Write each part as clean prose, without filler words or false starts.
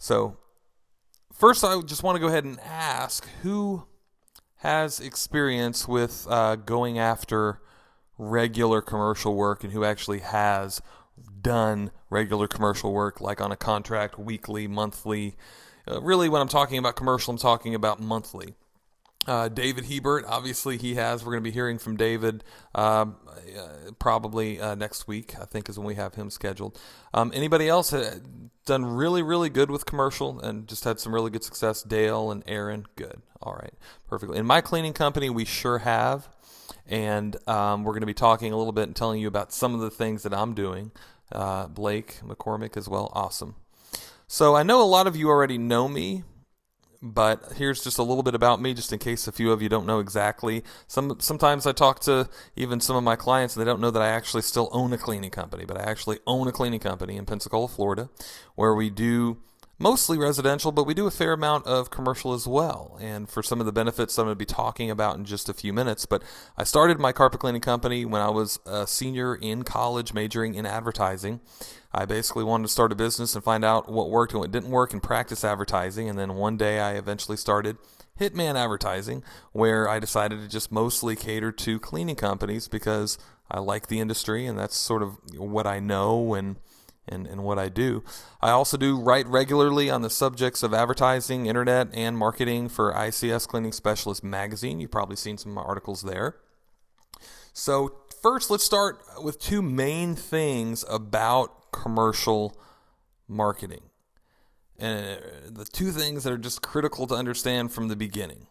So first, I just want to go ahead and ask who has experience with going after regular commercial work and who actually has done regular commercial work, like on a contract, weekly, monthly. Really, when I'm talking about commercial, I'm talking about monthly. David Hebert, obviously he has. We're going to be hearing from David probably next week, I think is when we have him scheduled. Anybody else done really, really good with commercial and just had some really good success? Dale and Aaron, good. All right, perfectly. In my cleaning company, we sure have. And we're going to be talking a little bit and telling you about some of the things that I'm doing. Blake McCormick as well, awesome. So I know a lot of you already know me, but here's just a little bit about me, just in case a few of you don't know exactly. Sometimes I talk to even some of my clients, and they don't know that I actually still own a cleaning company, but I actually own a cleaning company in Pensacola, Florida, where we do mostly residential, but we do a fair amount of commercial as well. And for some of the benefits I'm going to be talking about in just a few minutes, but I started my carpet cleaning company when I was a senior in college majoring in advertising. I basically wanted to start a business and find out what worked and what didn't work and practice advertising. And then one day I eventually started Hitman Advertising, where I decided to just mostly cater to cleaning companies because I like the industry and that's sort of what I know and what I do. I also do write regularly on the subjects of advertising, internet, and marketing for ICS Cleaning Specialist magazine. You've probably seen some of my articles there. So first, let's start with two main things about commercial marketing. And the two things that are just critical to understand from the beginning.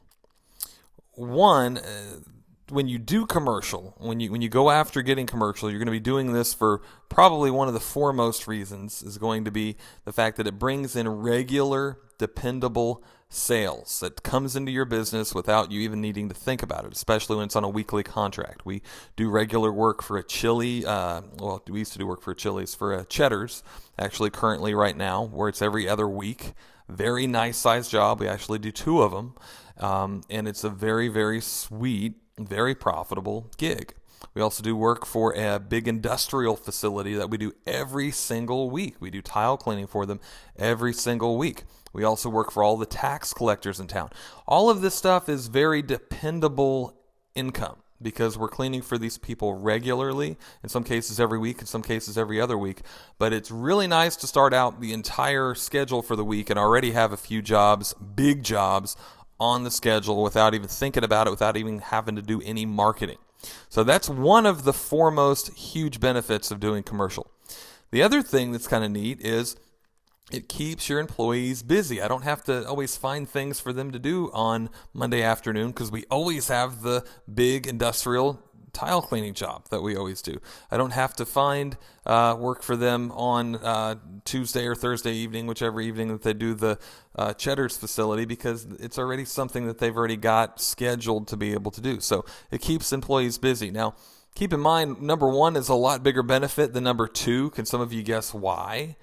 One, when you do commercial, when you go after getting commercial, you're going to be doing this for probably one of the foremost reasons is going to be the fact that it brings in regular, dependable sales that comes into your business without you even needing to think about it, especially when it's on a weekly contract. We do regular work for a Chili, we used to do work for Chili's, for a Cheddar's, actually currently right now, where it's every other week. Very nice size job. We actually do two of them, and it's a very, very sweet, very profitable gig. We also do work for a big industrial facility that we do every single week. We do tile cleaning for them every single week. We also work for all the tax collectors in town. All of this stuff is very dependable income because we're cleaning for these people regularly, in some cases every week, in some cases every other week. But it's really nice to start out the entire schedule for the week and already have a few jobs, big jobs, on the schedule without even thinking about it, without even having to do any marketing. So that's one of the foremost huge benefits of doing commercial. The other thing that's kind of neat is it keeps your employees busy. I don't have to always find things for them to do on Monday afternoon because we always have the big industrial tile cleaning job that we always do. I don't have to find work for them on Tuesday or Thursday evening, whichever evening that they do the Cheddar's facility, because it's already something that they've already got scheduled to be able to do. So it keeps employees busy. Now, keep in mind, number one is a lot bigger benefit than number two. Can some of you guess why?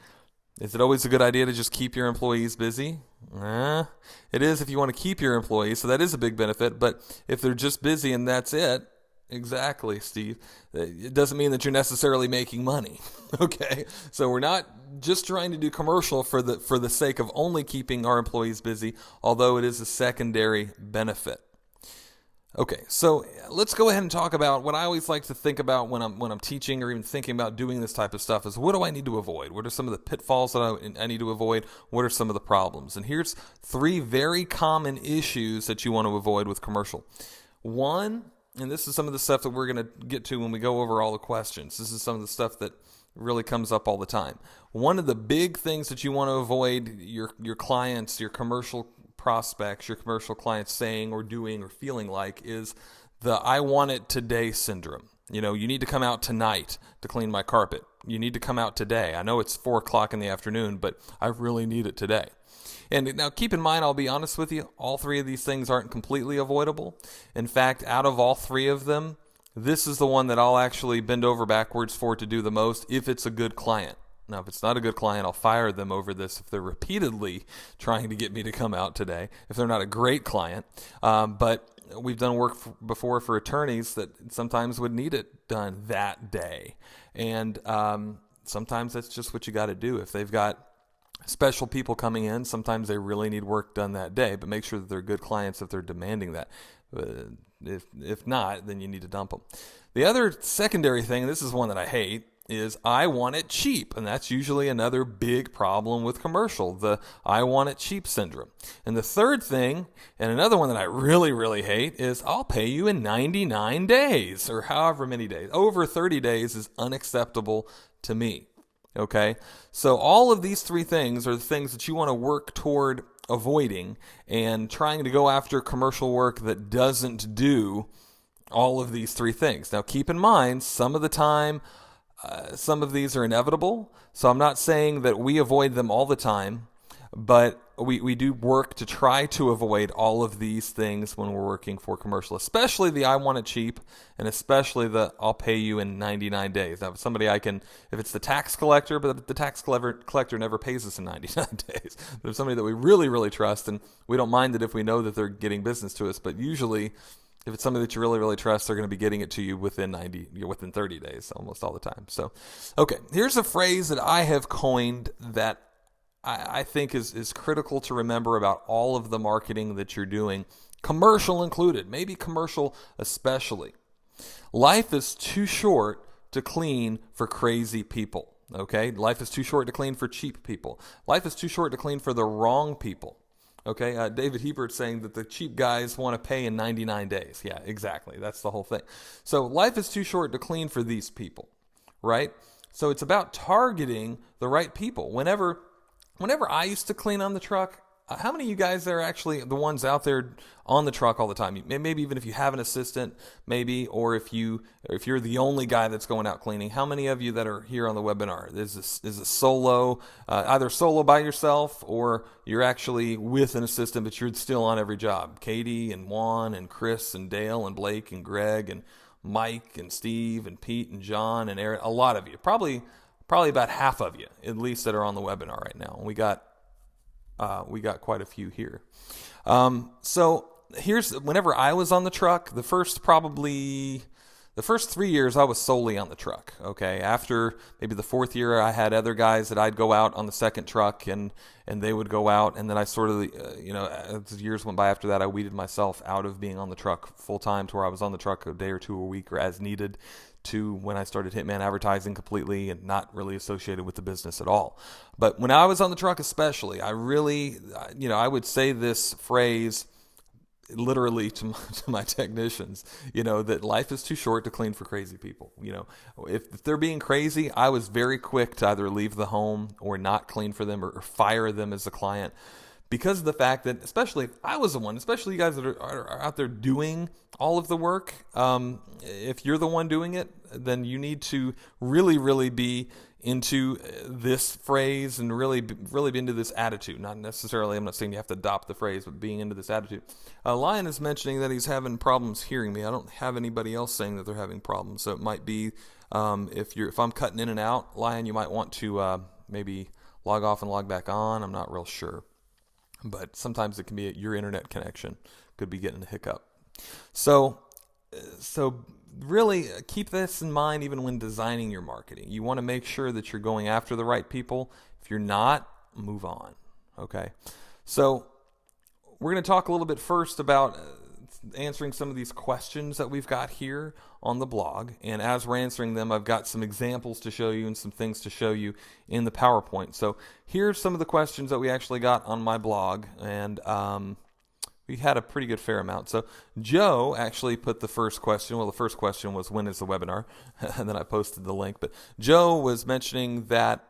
Is it always a good idea to just keep your employees busy? It is if you want to keep your employees, so that is a big benefit. But if they're just busy and that's it, exactly, Steve, it doesn't mean that you're necessarily making money. Okay, so we're not just trying to do commercial for the sake of only keeping our employees busy, although it is a secondary benefit. Okay, so let's go ahead and talk about what I always like to think about when I'm teaching or even thinking about doing this type of stuff is what do I need to avoid? What are some of the pitfalls that I need to avoid? What are some of the problems? And here's three very common issues that you want to avoid with commercial. One, and this is some of the stuff that we're going to get to when we go over all the questions. This is some of the stuff that really comes up all the time. One of the big things that you want to avoid your clients, your commercial prospects, your commercial clients saying or doing or feeling like is the I want it today syndrome. You know, you need to come out tonight to clean my carpet. You need to come out today. I know it's 4:00 in the afternoon, but I really need it today. And now keep in mind, I'll be honest with you, all three of these things aren't completely avoidable. In fact, out of all three of them, this is the one that I'll actually bend over backwards for to do the most if it's a good client. Now, if it's not a good client, I'll fire them over this if they're repeatedly trying to get me to come out today, if they're not a great client. But we've done work before for attorneys that sometimes would need it done that day. And sometimes that's just what you got to do. If they've got special people coming in, sometimes they really need work done that day, but make sure that they're good clients if they're demanding that. If not, then you need to dump them. The other secondary thing, this is one that I hate, is I want it cheap. And that's usually another big problem with commercial, the I want it cheap syndrome. And the third thing, and another one that I really, really hate, is I'll pay you in 99 days or however many days. Over 30 days is unacceptable to me. Okay, so all of these three things are the things that you want to work toward avoiding and trying to go after commercial work that doesn't do all of these three things. Now, keep in mind, some of the time, some of these are inevitable. So I'm not saying that we avoid them all the time, but we do work to try to avoid all of these things when we're working for commercial, especially the I want it cheap, and especially the I'll pay you in 99 days. Now, if somebody if it's the tax collector, but the tax collector never pays us in 99 days. But if somebody that we really, really trust, and we don't mind it if we know that they're getting business to us, but usually if it's somebody that you really, really trust, they're going to be getting it to you within 30 days, almost all the time. So, okay, here's a phrase that I have coined that I think is critical to remember about all of the marketing that you're doing, commercial included, maybe commercial especially. Life is too short to clean for crazy people, okay? Life is too short to clean for cheap people. Life is too short to clean for the wrong people. Okay, David Hebert's saying that the cheap guys want to pay in 99 days. Yeah, exactly. That's the whole thing. So life is too short to clean for these people, right? So it's about targeting the right people. Whenever I used to clean on the truck, how many of you guys are actually the ones out there on the truck all the time? Maybe even if you have an assistant, maybe, or if you're the only guy that's going out cleaning, how many of you that are here on the webinar is a solo, either solo by yourself or you're actually with an assistant, but you're still on every job? Katie and Juan and Chris and Dale and Blake and Greg and Mike and Steve and Pete and John and Aaron, a lot of you, probably about half of you at least that are on the webinar right now. We got quite a few here. So here's, whenever I was on the truck, the first 3 years I was solely on the truck. Okay. After maybe the fourth year, I had other guys that I'd go out on the second truck and they would go out. And then I sort of, as the years went by after that, I weeded myself out of being on the truck full time to where I was on the truck a day or two a week or as needed, to when I started Hitman Advertising completely and not really associated with the business at all. But when I was on the truck especially, I really, I would say this phrase literally to my technicians, that life is too short to clean for crazy people. If they're being crazy, I was very quick to either leave the home or not clean for them or fire them as a client, because of the fact that, especially if I was the one, especially you guys that are out there doing all of the work, if you're the one doing it, then you need to really, really be into this phrase and really be into this attitude. Not necessarily, I'm not saying you have to adopt the phrase, but being into this attitude. Lion is mentioning that he's having problems hearing me. I don't have anybody else saying that they're having problems, so it might be if I'm cutting in and out, Lion, you might want to maybe log off and log back on. I'm not real sure. But sometimes it can be your internet connection could be getting a hiccup. So really keep this in mind even when designing your marketing. You want to make sure that you're going after the right people. If you're not, move on. Okay. So we're going to talk a little bit first about answering some of these questions that we've got here on the blog. And as we're answering them, I've got some examples to show you and some things to show you in the PowerPoint. So here's some of the questions that we actually got on my blog. And we had a pretty good fair amount. So Joe actually put the first question. Well, the first question was, when is the webinar? And then I posted the link. But Joe was mentioning that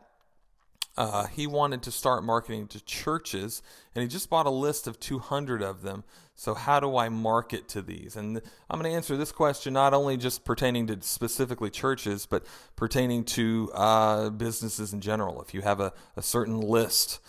he wanted to start marketing to churches, and he just bought a list of 200 of them. So how do I market to these? And I'm going to answer this question not only just pertaining to specifically churches, but pertaining to businesses in general. If you have a certain list,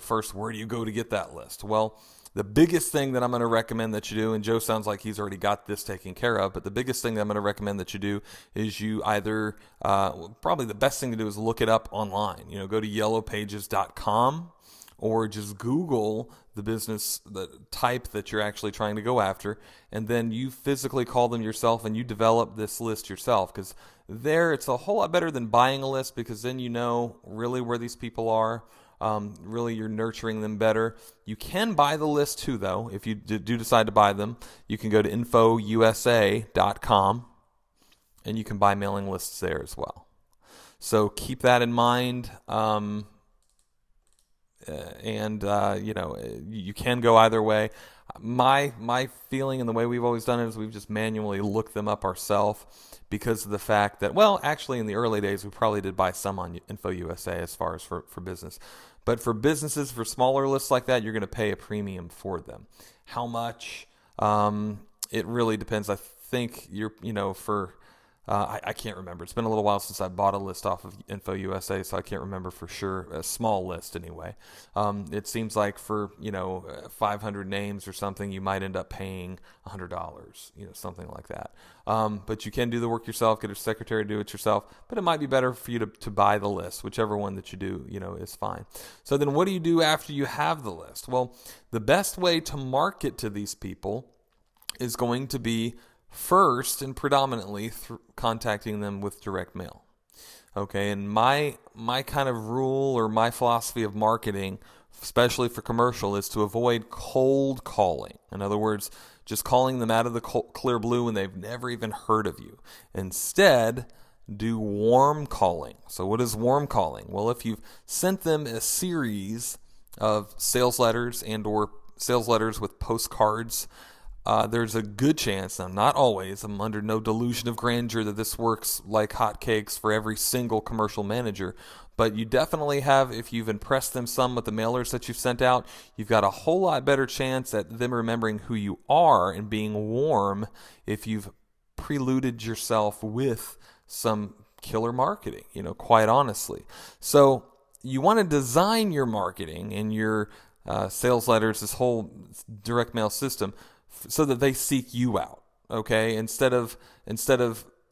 first, where do you go to get that list? Well, the biggest thing that I'm going to recommend that you do, and Joe sounds like he's already got this taken care of, but the biggest thing that I'm going to recommend that you do is you either, probably the best thing to do is look it up online. Go to yellowpages.com or just Google the business, the type that you're actually trying to go after, and then you physically call them yourself and you develop this list yourself, because there it's a whole lot better than buying a list, because then you know really where these people are. Really, you're nurturing them better. You can buy the list too, though. If you do decide to buy them, you can go to infousa.com and you can buy mailing lists there as well. So keep that in mind. You can go either way. My feeling and the way we've always done it is we've just manually looked them up ourselves because of the fact that, well, actually in the early days we probably did buy some on InfoUSA as far as for business. But for businesses, for smaller lists like that, you're going to pay a premium for them. How much? It really depends. I think I can't remember. It's been a little while since I bought a list off of InfoUSA, so I can't remember for sure. A small list anyway. It seems like for 500 names or something, you might end up paying $100, something like that. But you can do the work yourself, get a secretary to do it yourself. But it might be better for you to buy the list, whichever one that you do, is fine. So then, what do you do after you have the list? Well, the best way to market to these people is going to be first and predominantly contacting them with direct mail. Okay, and my kind of rule or my philosophy of marketing, especially for commercial, is to avoid cold calling. In other words, just calling them out of the clear blue when they've never even heard of you. Instead, do warm calling. So what is warm calling? Well, if you've sent them a series of sales letters and or sales letters with postcards, there's a good chance, now not always, I'm under no delusion of grandeur that this works like hotcakes for every single commercial manager, but you definitely have, if you've impressed them some with the mailers that you've sent out, you've got a whole lot better chance at them remembering who you are and being warm if you've preluded yourself with some killer marketing, quite honestly. So you want to design your marketing and your sales letters, this whole direct mail system, so that they seek you out, okay? Instead of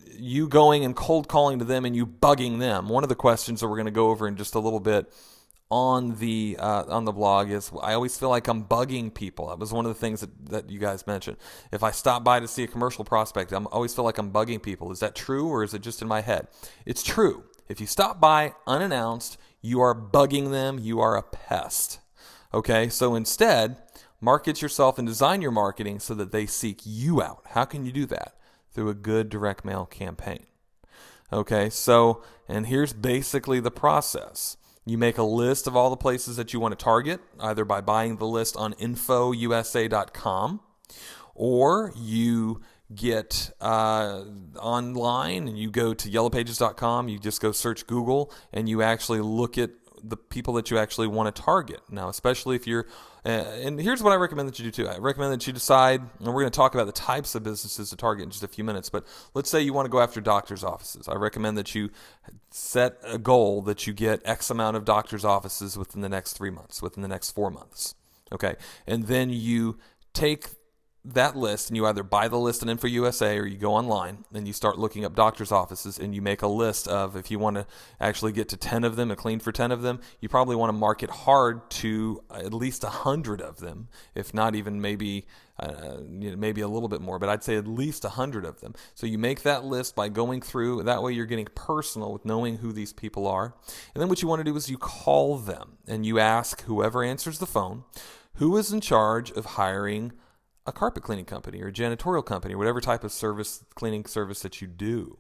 you going and cold calling to them and you bugging them. One of the questions that we're going to go over in just a little bit on the blog is, I always feel like I'm bugging people. That was one of the things that you guys mentioned. If I stop by to see a commercial prospect, I always feel like I'm bugging people. Is that true, or is it just in my head? It's true. If you stop by unannounced, you are bugging them. You are a pest, okay? So instead, market yourself and design your marketing so that they seek you out. How can you do that? Through a good direct mail campaign. Okay, so, and here's basically the process. You make a list of all the places that you want to target, either by buying the list on infousa.com, or you get online and you go to yellowpages.com, you just go search Google, and you actually look at the people that you actually want to target. Now, especially if you're, and here's what I recommend that you do too. I recommend that you decide, and we're going to talk about the types of businesses to target in just a few minutes, but let's say you want to go after doctor's offices. I recommend that you set a goal that you get X amount of doctor's offices within the next 3 months, within the next 4 months. Okay. And then you take that list and you either buy the list on InfoUSA or you go online and you start looking up doctor's offices and you make a list of, if you want to actually get to 10 of them and clean for 10 of them, you probably want to market hard to at least 100 of them, if not even maybe maybe a little bit more, but I'd say at least 100 of them. So you make that list by going through. That way you're getting personal with knowing who these people are. And then what you want to do is you call them and you ask whoever answers the phone, who is in charge of hiring a carpet cleaning company or a janitorial company or whatever type of cleaning service that you do.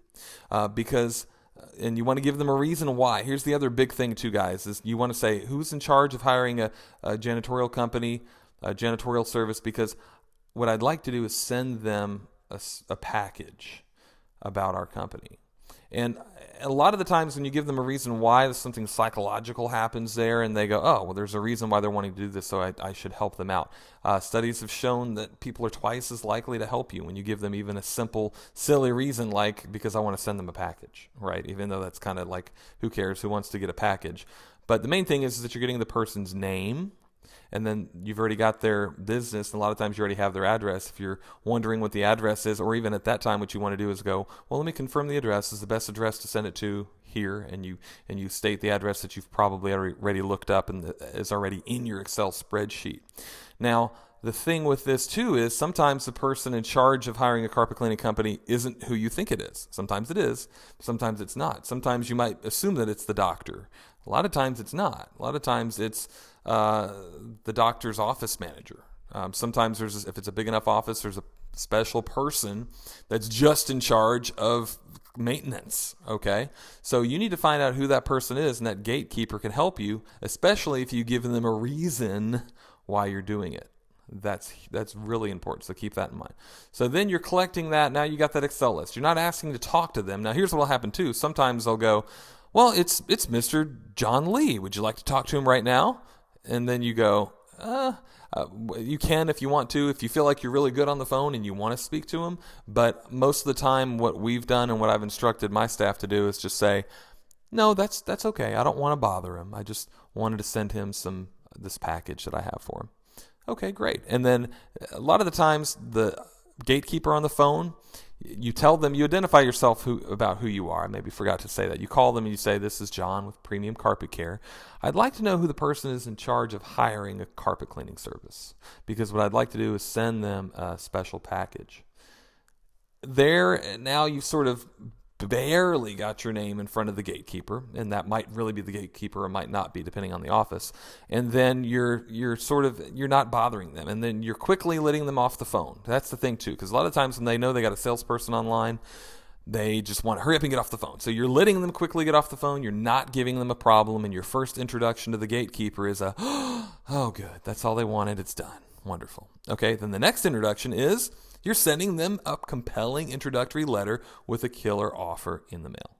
And you want to give them a reason why. Here's the other big thing too, guys, is you want to say who's in charge of hiring a janitorial company, a janitorial service, because what I'd like to do is send them a package about our company. And a lot of the times when you give them a reason why, something psychological happens there and they go, oh, well, there's a reason why they're wanting to do this, so I should help them out. Studies have shown that people are twice as likely to help you when you give them even a simple, silly reason like, because I want to send them a package, right? Even though that's kind of like, who cares, who wants to get a package? But the main thing is that you're getting the person's name, and then you've already got their business, and a lot of times you already have their address. If you're wondering what the address is, or even at that time what you want to do is go, well, let me confirm the address. Is the best address to send it to here? And you state the address that you've probably already looked up and is already in your Excel spreadsheet. Now, the thing with this too is sometimes the person in charge of hiring a carpet cleaning company isn't who you think it is. Sometimes it is, sometimes it's not. Sometimes you might assume that it's the doctor. A lot of times it's not. A lot of times it's the doctor's office manager. Sometimes if it's a big enough office, there's a special person that's just in charge of maintenance. Okay, so you need to find out who that person is, and that gatekeeper can help you, especially if you give them a reason why you're doing it. That's really important, so keep that in mind. So then you're collecting that. Now you got that Excel list. You're not asking to talk to them. Now here's what will happen too. Sometimes they'll go, well, it's Mr. John Lee. Would you like to talk to him right now? And then you go, you can if you want to, if you feel like you're really good on the phone and you want to speak to him. But most of the time what we've done and what I've instructed my staff to do is just say, no, that's okay. I don't want to bother him. I just wanted to send him this package that I have for him. Okay, great. And then a lot of the times the gatekeeper on the phone, you tell them, you identify yourself about who you are. I maybe forgot to say that. You call them and you say, this is John with Premium Carpet Care. I'd like to know who the person is in charge of hiring a carpet cleaning service, because what I'd like to do is send them a special package. There, now you've sort of barely got your name in front of the gatekeeper, and that might really be the gatekeeper or might not be, depending on the office. And then you're not bothering them, and then you're quickly letting them off the phone. That's the thing too, because a lot of times when they know they got a salesperson online, they just want to hurry up and get off the phone. So you're letting them quickly get off the phone. You're not giving them a problem, and your first introduction to the gatekeeper is oh good, that's all they wanted, it's done. Wonderful. Okay, then the next introduction is you're sending them a compelling introductory letter with a killer offer in the mail.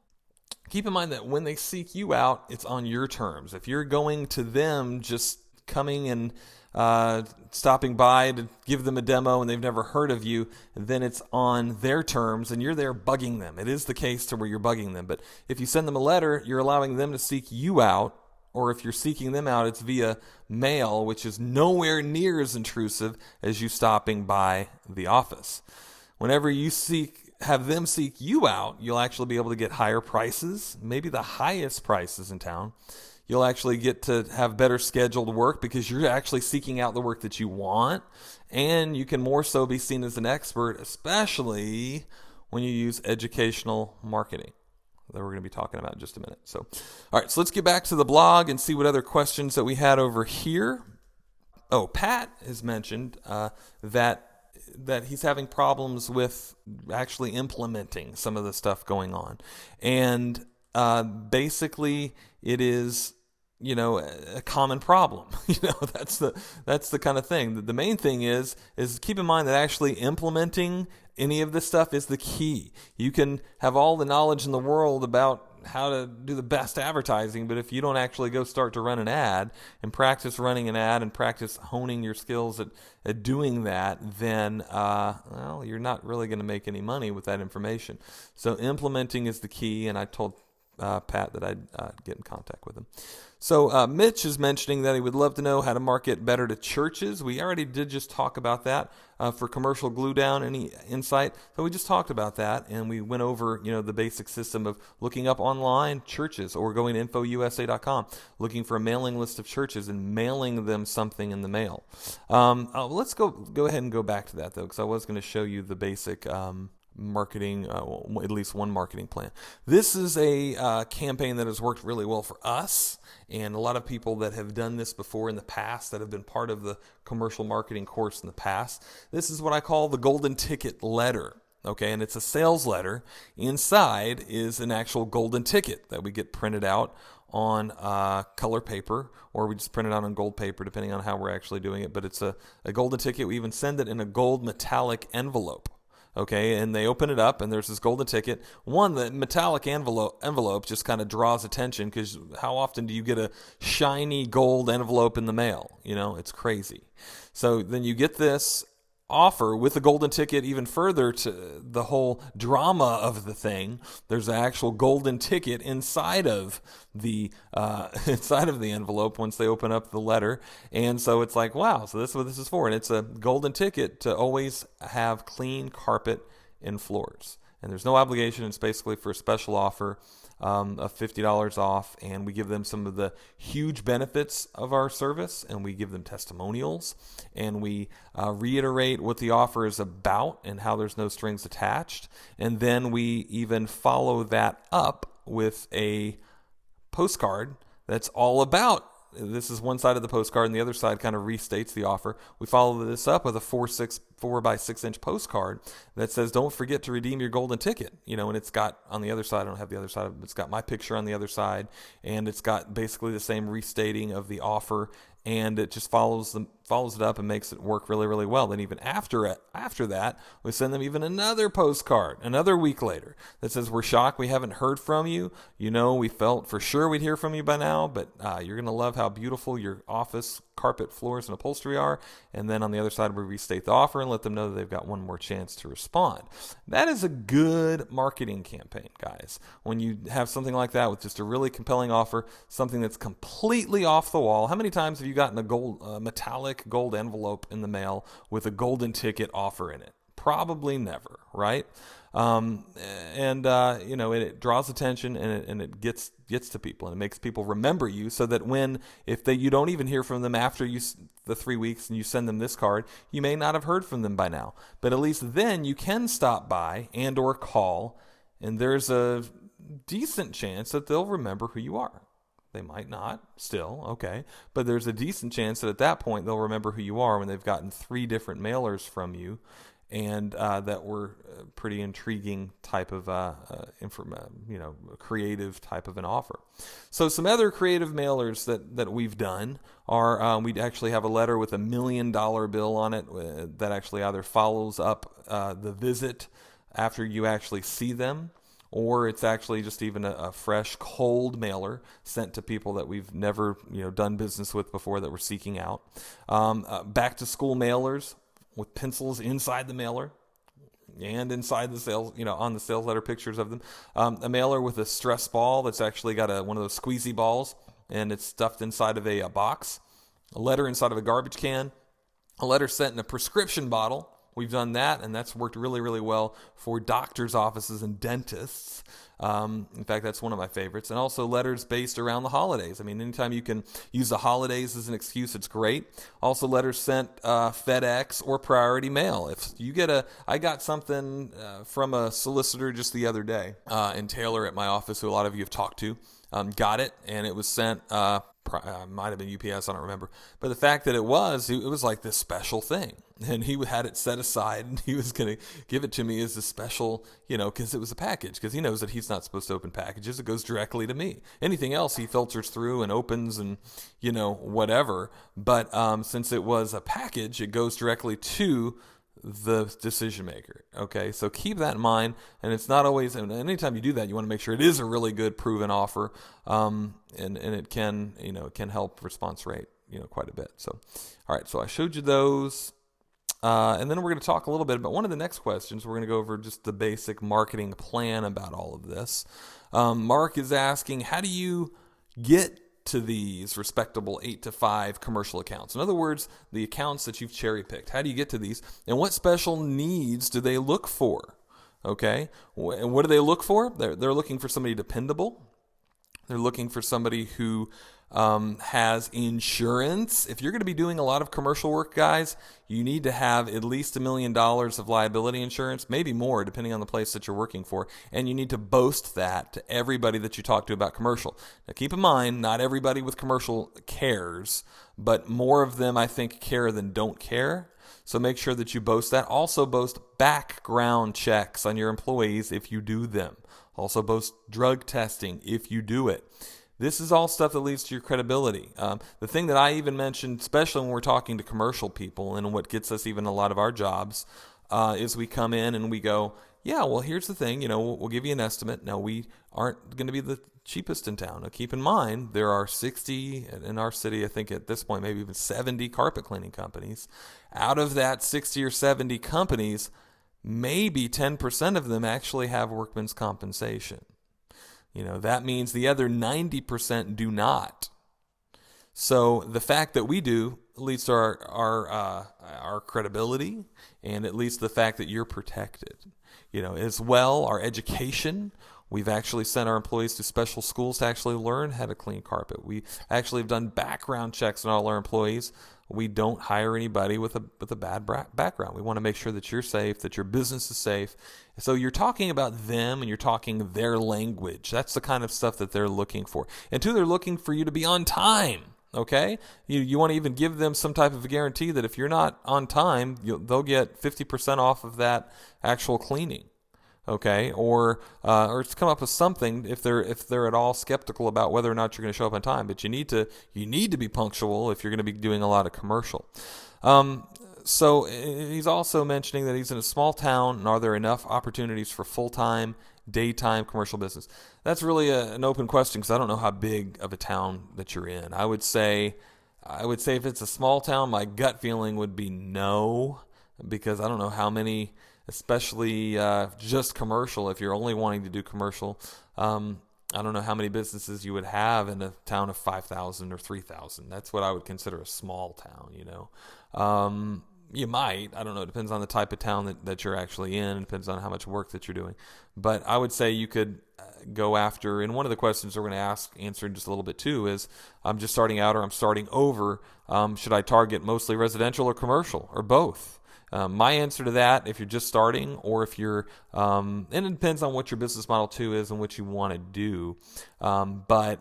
Keep in mind that when they seek you out, it's on your terms. If you're going to them just coming and stopping by to give them a demo and they've never heard of you, then it's on their terms and you're there bugging them. It is the case to where you're bugging them. But if you send them a letter, you're allowing them to seek you out. Or if you're seeking them out, it's via mail, which is nowhere near as intrusive as you stopping by the office. Whenever you have them seek you out, you'll actually be able to get higher prices, maybe the highest prices in town. You'll actually get to have better scheduled work because you're actually seeking out the work that you want, and you can more so be seen as an expert, especially when you use educational marketing that we're going to be talking about in just a minute. So, all right, so let's get back to the blog and see what other questions that we had over here. Oh, Pat has mentioned that he's having problems with actually implementing some of the stuff going on. And basically it is, a common problem. That's the kind of thing. The main thing is keep in mind that actually implementing any of this stuff is the key. You can have all the knowledge in the world about how to do the best advertising, but if you don't actually go start to run an ad and practice running an ad and practice honing your skills at doing that, then you're not really going to make any money with that information. So implementing is the key, and I told Pat that I'd get in contact with him. So Mitch is mentioning that he would love to know how to market better to churches. We already did just talk about that for commercial glue down. Any insight? So we just talked about that, and we went over the basic system of looking up online churches or going to infousa.com, looking for a mailing list of churches and mailing them something in the mail. Let's go ahead and go back to that though, because I was going to show you the basic marketing, at least one marketing plan. This is a campaign that has worked really well for us, and a lot of people that have done this before in the past that have been part of the commercial marketing course in the past. This is what I call the golden ticket letter. Okay, and it's a sales letter. Inside is an actual golden ticket that we get printed out on color paper, or we just print it out on gold paper, depending on how we're actually doing it. But it's a golden ticket. We even send it in a gold metallic envelope. Okay, and they open it up, and there's this golden ticket. The metallic envelope just kind of draws attention, because how often do you get a shiny gold envelope in the mail? It's crazy. So then you get this offer with the golden ticket. Even further to the whole drama of the thing, there's an actual golden ticket inside of the envelope once they open up the letter. And so it's like, wow, so this is what this is for. And it's a golden ticket to always have clean carpet and floors. And there's no obligation. It's basically for a special offer of $50 off, and we give them some of the huge benefits of our service, and we give them testimonials, and we reiterate what the offer is about and how there's no strings attached, and then we even follow that up with a postcard that's all about. This is one side of the postcard, and the other side kind of restates the offer. We follow this up with a 4 by 6 inch postcard that says, "Don't forget to redeem your golden ticket." And it's got on the other side. I don't have the other side. It's got my picture on the other side, and it's got basically the same restating of the offer, and it just follows it up and makes it work really, really well. Then even after that, we send them even another postcard another week later that says, "We're shocked we haven't heard from you. We felt for sure we'd hear from you by now, but you're going to love how beautiful your office carpet, floors, and upholstery are." And then on the other side, we restate the offer and let them know that they've got one more chance to respond. That is a good marketing campaign, guys. When you have something like that with just a really compelling offer, something that's completely off the wall. How many times have you gotten a metallic gold envelope in the mail with a golden ticket offer in it? Probably never, right? It draws attention, and it gets to people, and it makes people remember you, so that if you don't even hear from them after the 3 weeks and you send them this card, you may not have heard from them by now, but at least then you can stop by and or call, and there's a decent chance that they'll remember who you are. They might not, still, okay, but there's a decent chance that at that point they'll remember who you are when they've gotten 3 different mailers from you, and that were pretty intriguing type of creative type of an offer. So some other creative mailers that we've done are we actually have a letter with $1 million bill on it that actually either follows up the visit after you actually see them, or it's actually just even a fresh, cold mailer sent to people that we've never done business with before that we're seeking out. Back to school mailers with pencils inside the mailer and inside the sales, on the sales letter, pictures of them. A mailer with a stress ball that's actually got one of those squeezy balls, and it's stuffed inside of a box. A letter inside of a garbage can. A letter sent in a prescription bottle. We've done that, and that's worked really, really well for doctors' offices and dentists. In fact, that's one of my favorites. And also letters based around the holidays. I mean, anytime you can use the holidays as an excuse, it's great. Also letters sent FedEx or priority mail. If you I got something from a solicitor just the other day in Taylor at my office, who a lot of you have talked to. Got it, and it was sent, might have been UPS, I don't remember. But the fact that it was like this special thing. And he had it set aside, and he was going to give it to me as a special, because it was a package. Because he knows that he's not supposed to open packages. It goes directly to me. Anything else he filters through and opens and, whatever. But since it was a package, it goes directly to the decision maker. Okay, so keep that in mind, and it's not always, and anytime you do that, you want to make sure it is a really good proven offer, and it can help response rate quite a bit. So all right, so I showed you those, and then we're going to talk a little bit about one of the next questions. We're going to go over just the basic marketing plan about all of this. Mark is asking, how do you get to these respectable 8 to 5 commercial accounts? In other words, the accounts that you've cherry picked. How do you get to these? And what special needs do they look for? Okay. And what do they look for? They're looking for somebody dependable. They're looking for somebody who has insurance. If you're going to be doing a lot of commercial work, guys, you need to have at least $1 million of liability insurance, maybe more, depending on the place that you're working for. And you need to boast that to everybody that you talk to about commercial. Now, keep in mind, not everybody with commercial cares, but more of them, I think, care than don't care. So make sure that you boast that. Also boast background checks on your employees if you do them. Also boast drug testing if you do it. This is all stuff that leads to your credibility. The thing that I even mentioned, especially when we're talking to commercial people, and what gets us even a lot of our jobs, is we come in and we go, yeah, well, here's the thing, we'll give you an estimate. Now, we aren't going to be the cheapest in town. Now, keep in mind, there are 60, in our city, I think at this point, maybe even 70 carpet cleaning companies. Out of that 60 or 70 companies, maybe 10% of them actually have workman's compensation. That means the other 90% do not. So the fact that we do leads to our credibility, and it leads to the fact that you're protected. As well, our education. We've actually sent our employees to special schools to actually learn how to clean carpet. We actually have done background checks on all our employees. We don't hire anybody with a bad background. We want to make sure that you're safe, that your business is safe. So you're talking about them and you're talking their language. That's the kind of stuff that they're looking for. And two, they're looking for you to be on time. Okay? You want to even give them some type of a guarantee that if you're not on time, they'll get 50% off of that actual cleaning. Okay, or to come up with something if they're at all skeptical about whether or not you're going to show up on time. But you need to be punctual if you're going to be doing a lot of commercial. So he's also mentioning that he's in a small town, and are there enough opportunities for full-time, daytime commercial business? That's really an open question because I don't know how big of a town that you're in. I would say if it's a small town, my gut feeling would be no, because I don't know how many. Especially just commercial, if you're only wanting to do commercial. I don't know how many businesses you would have in a town of 5,000 or 3,000. That's what I would consider a small town, You might. I don't know. It depends on the type of town that you're actually in. It depends on how much work that you're doing. But I would say you could go after, and one of the questions we're going to answer in just a little bit too is, I'm just starting out or I'm starting over. Should I target mostly residential or commercial or both? My answer to that, if you're just starting or if you're, and it depends on what your business model too is and what you want to do, but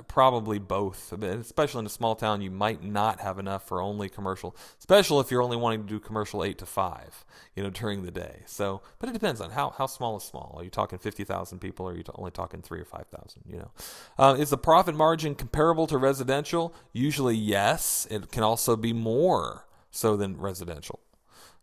probably both. Especially in a small town, you might not have enough for only commercial, especially if you're only wanting to do commercial 8 to 5, during the day. So, but it depends on how small is small. Are you talking 50,000 people or are you only talking 3 or 5,000, Is the profit margin comparable to residential? Usually yes. It can also be more so than residential.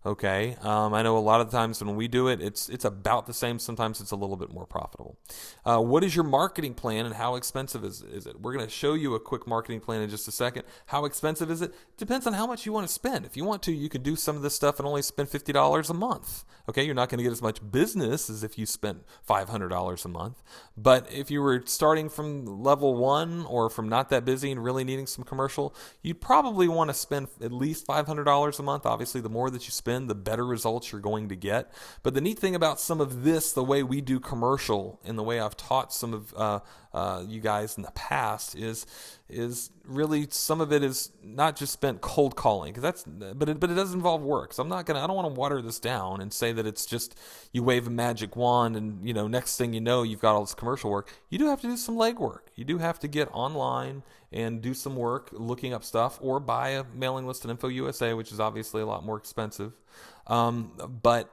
Okay, I know a lot of the times when we do it, it's about the same. Sometimes it's a little bit more profitable. What is your marketing plan and how expensive is it? We're going to show you a quick marketing plan in just a second. How expensive is it? Depends on how much you want to spend. If you want to, you can do some of this stuff and only spend $50 a month. Okay, you're not going to get as much business as if you spent $500 a month. But if you were starting from level 1 or from not that busy and really needing some commercial, you'd probably want to spend at least $500 a month. Obviously, the more that you spend, the better results you're going to get. But the neat thing about some of this, the way we do commercial and the way I've taught some of you guys in the past is really some of it is not just spent cold calling, but it does involve work. So I don't want to water this down and say that it's just you wave a magic wand and next thing you know you've got all this commercial work. You do have to do some legwork. You do have to get online and do some work looking up stuff or buy a mailing list at Info USA, which is obviously a lot more expensive. But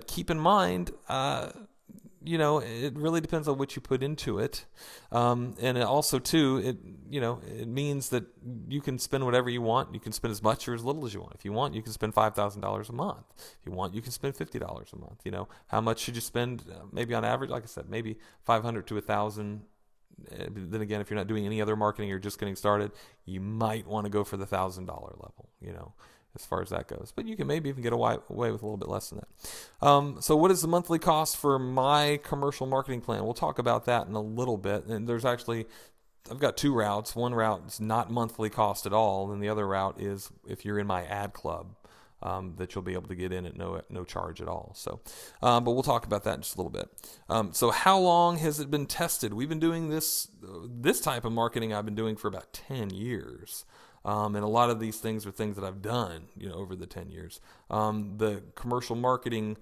keep in mind, it really depends on what you put into it. And it also too, it means that you can spend whatever you want. You can spend as much or as little as you want. If you want, you can spend $5,000 a month. If you want, you can spend $50 a month. How much should you spend? Maybe on average, like I said, maybe 500 to 1,000. Then again, if you're not doing any other marketing, you're just getting started, you might want to go for the $1,000 level, as far as that goes. But you can maybe even get away with a little bit less than that. So what is the monthly cost for my commercial marketing plan? We'll talk about that in a little bit. And I've got 2 routes. One route is not monthly cost at all. And the other route is if you're in my ad club, that you'll be able to get in at no charge at all. So, but we'll talk about that in just a little bit. So how long has it been tested? We've been doing this type of marketing I've been doing for about 10 years. And a lot of these things are things that I've done, over the 10 years. The commercial marketing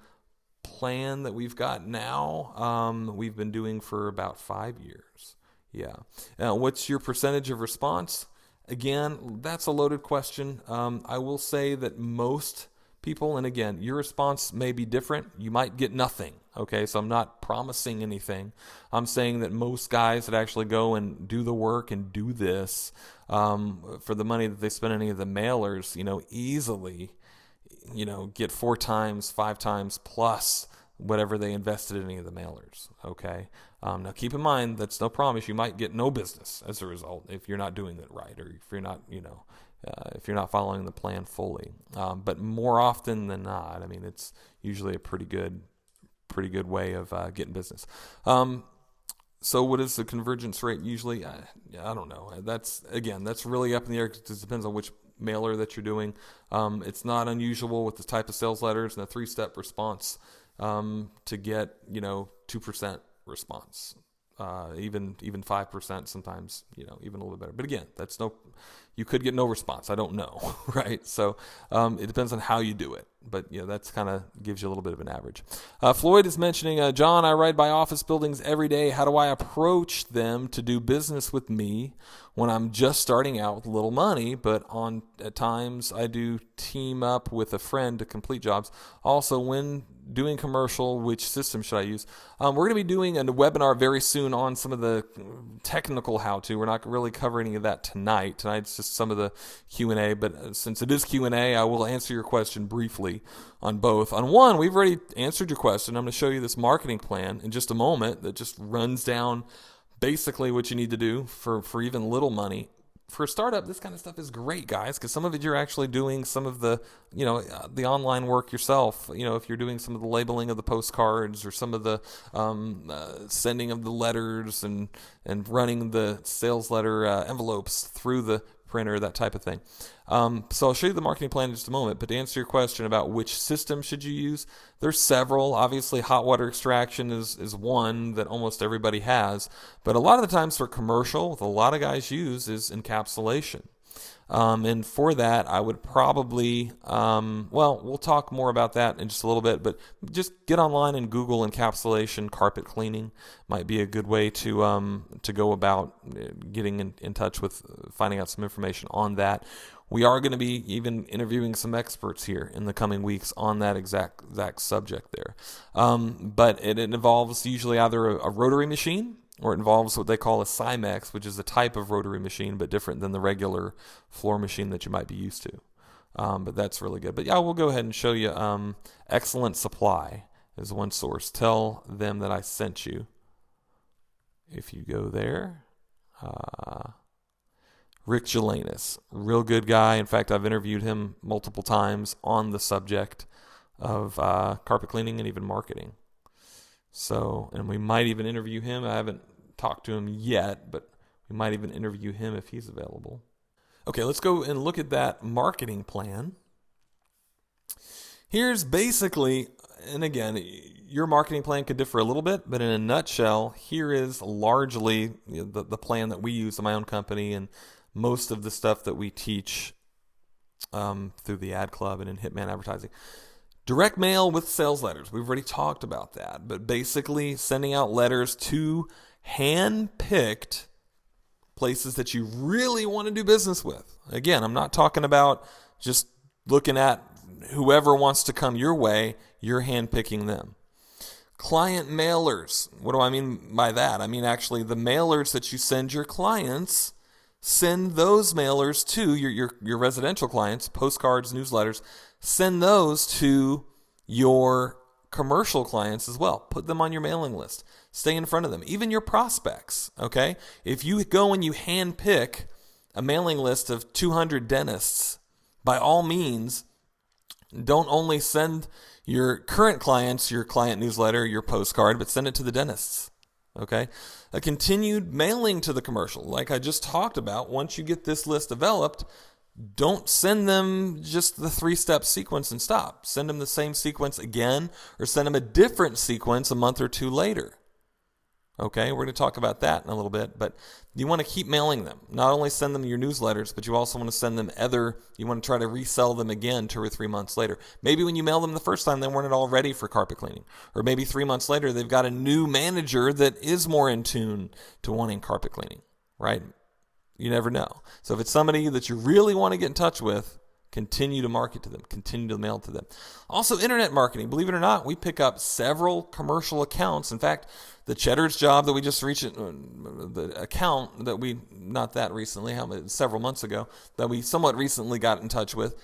plan that we've got now, we've been doing for about 5 years. Yeah. What's your percentage of response? Again, that's a loaded question. I will say that most people, and again, your response may be different. You might get nothing. Okay, so I'm not promising anything. I'm saying that most guys that actually go and do the work and do this for the money that they spend on any of the mailers, easily, get 4 times, 5 times plus whatever they invested in any of the mailers. Okay. Now keep in mind that's no promise. You might get no business as a result if you're not doing it right, or if you're not, if you're not following the plan fully. But more often than not, it's usually a pretty good way of getting business. So what is the convergence rate usually? I don't know. That's really up in the air because it depends on which mailer that you're doing. It's not unusual with the type of sales letters and a 3-step response to get 2%. response. Even 5% sometimes, even a little bit better. But again, you could get no response. I don't know, right? So it depends on how you do it. But that's kind of gives you a little bit of an average. Floyd is mentioning, John, I ride by office buildings every day. How do I approach them to do business with me when I'm just starting out with little money? But at times I do team up with a friend to complete jobs. Also, when doing commercial, which system should I use? We're going to be doing a webinar very soon on some of the technical how-to. We're not really covering any of that tonight. Tonight's just some of the Q&A, but since it is Q&A, I will answer your question briefly on both. On one, we've already answered your question. I'm going to show you this marketing plan in just a moment that just runs down basically what you need to do for even little money. For a startup, this kind of stuff is great, guys, because some of it you're actually doing some of the, the online work yourself. If you're doing some of the labeling of the postcards or some of the sending of the letters and running the sales letter envelopes through the printer, that type of thing. So I'll show you the marketing plan in just a moment, but to answer your question about which system should you use, there's several. Obviously, hot water extraction is one that almost everybody has, but a lot of the times for commercial, what a lot of guys use is encapsulation. And for that, I would probably, we'll talk more about that in just a little bit, but just get online and Google encapsulation carpet cleaning. Might be a good way to go about getting in touch with finding out some information on that. We are going to be even interviewing some experts here in the coming weeks on that exact subject there. But it involves usually either a rotary machine, or it involves what they call a Cymex, which is a type of rotary machine, but different than the regular floor machine that you might be used to. But that's really good. But yeah, we'll go ahead and show you Excellent Supply is one source. Tell them that I sent you. If you go there, Rick Jelanis, real good guy. In fact, I've interviewed him multiple times on the subject of carpet cleaning and even marketing. So, and we might even interview him. I haven't talked to him yet, but we might even interview him if he's available. Okay, let's go and look at that marketing plan. Here's basically, and again, your marketing plan could differ a little bit, but in a nutshell, here is largely the plan that we use in my own company and most of the stuff that we teach through the ad club and in Hitman Advertising. Direct mail with sales letters. We've already talked about that. But basically sending out letters to hand-picked places that you really want to do business with. Again, I'm not talking about just looking at whoever wants to come your way. You're hand-picking them. Client mailers. What do I mean by that? I mean actually the mailers that you send your clients, send those mailers to your residential clients, postcards, newsletters. Send those to your commercial clients as well. Put them on your mailing list. Stay in front of them. Even your prospects, okay? If you go and you handpick a mailing list of 200 dentists, by all means, don't only send your current clients your client newsletter, your postcard, but send it to the dentists, okay? A continued mailing to the commercial, like I just talked about. Once you get this list developed, don't send them just the 3-step sequence and stop. Send them the same sequence again, or send them a different sequence a month or two later. Okay, we're going to talk about that in a little bit, but you want to keep mailing them. Not only send them your newsletters, but you also want to send them you want to try to resell them again 2 or 3 months later. Maybe when you mail them the first time, they weren't at all ready for carpet cleaning. Or maybe 3 months later, they've got a new manager that is more in tune to wanting carpet cleaning, right? You never know. So if it's somebody that you really want to get in touch with, continue to market to them, continue to mail to them. Also, internet marketing. Believe it or not, we pick up several commercial accounts. In fact, the Cheddar's job that we just reached, the account that we, not that recently, several months ago, that we somewhat recently got in touch with,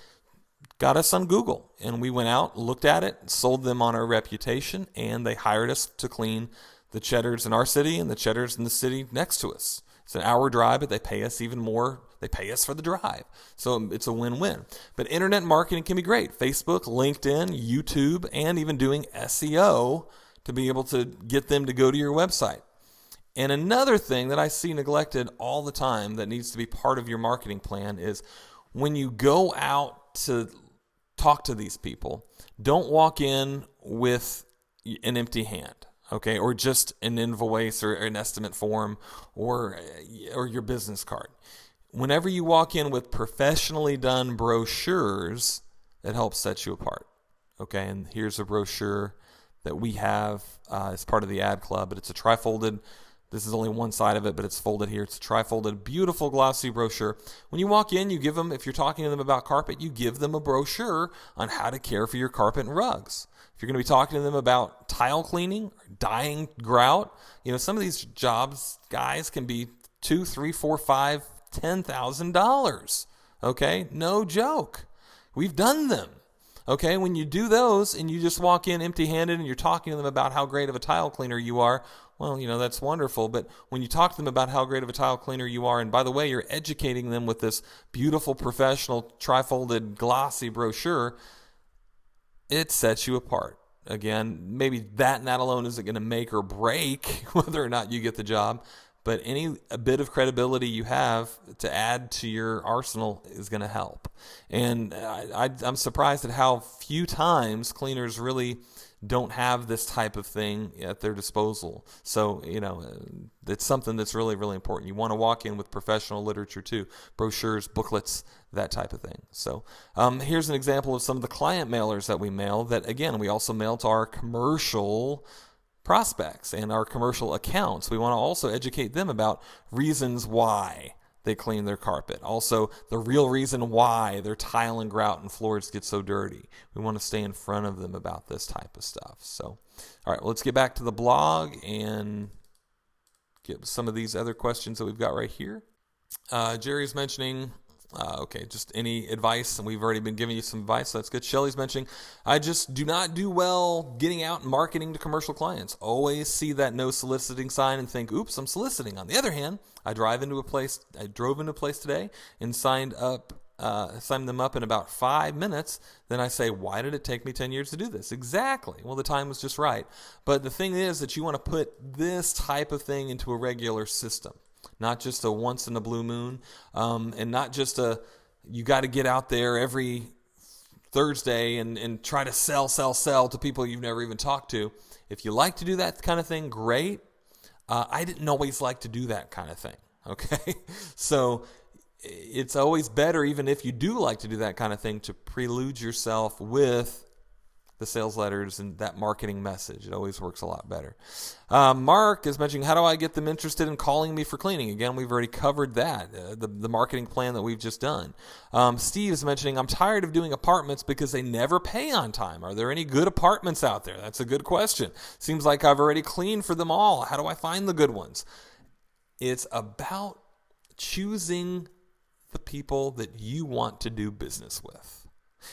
got us on Google. And we went out, looked at it, sold them on our reputation, and they hired us to clean the Cheddar's in our city and the Cheddar's in the city next to us. It's an hour drive, but they pay us even more. They pay us for the drive. So it's a win-win. But internet marketing can be great. Facebook, LinkedIn, YouTube, and even doing SEO to be able to get them to go to your website. And another thing that I see neglected all the time that needs to be part of your marketing plan is when you go out to talk to these people, don't walk in with an empty hand. okay, or just an invoice or an estimate form or your business card. Whenever you walk in with professionally done brochures, it helps set you apart. Okay, and here's a brochure that we have as part of the ad club, but it's a tri-folded. This is only one side of it, but it's folded here. It's a tri-folded, beautiful, glossy brochure. When you walk in, you give them, if you're talking to them about carpet, you give them a brochure on how to care for your carpet and rugs. If you're going to be talking to them about tile cleaning, or dyeing grout, some of these jobs, guys, can be $2, $3, $4, $5, $10,000. Okay, no joke. We've done them. Okay, when you do those and you just walk in empty-handed and you're talking to them about how great of a tile cleaner you are, well, that's wonderful. But when you talk to them about how great of a tile cleaner you are, and by the way, you're educating them with this beautiful, professional, tri-folded, glossy brochure, it sets you apart. Again, maybe that and that alone isn't going to make or break whether or not you get the job, but a bit of credibility you have to add to your arsenal is going to help. And I'm surprised at how few times cleaners really don't have this type of thing at their disposal. So, it's something that's really, really important. You want to walk in with professional literature too, brochures, booklets, that type of thing. So here's an example of some of the client mailers that we mail that, again, we also mail to our commercial prospects and our commercial accounts. We want to also educate them about reasons why they clean their carpet. Also, the real reason why their tile and grout and floors get so dirty. We want to stay in front of them about this type of stuff. So, all right, well, let's get back to the blog and get some of these other questions that we've got right here. Jerry's mentioning, just any advice, and we've already been giving you some advice, so that's good. Shelly's mentioning, I just do not do well getting out and marketing to commercial clients. Always see that no soliciting sign and think, oops, I'm soliciting. On the other hand, I drove into a place today and signed them up in about 5 minutes. Then I say, why did it take me 10 years to do this? Exactly. Well, the time was just right. But the thing is that you want to put this type of thing into a regular system. Not just a once in a blue moon, and not just you got to get out there every Thursday and try to sell to people you've never even talked to. If you like to do that kind of thing, great. I didn't always like to do that kind of thing, okay? So it's always better, even if you do like to do that kind of thing, to prelude yourself with the sales letters and that marketing message. It always works a lot better. Mark is mentioning, how do I get them interested in calling me for cleaning? Again, we've already covered that, the marketing plan that we've just done. Steve is mentioning, I'm tired of doing apartments because they never pay on time. Are there any good apartments out there? That's a good question. Seems like I've already cleaned for them all. How do I find the good ones? It's about choosing the people that you want to do business with.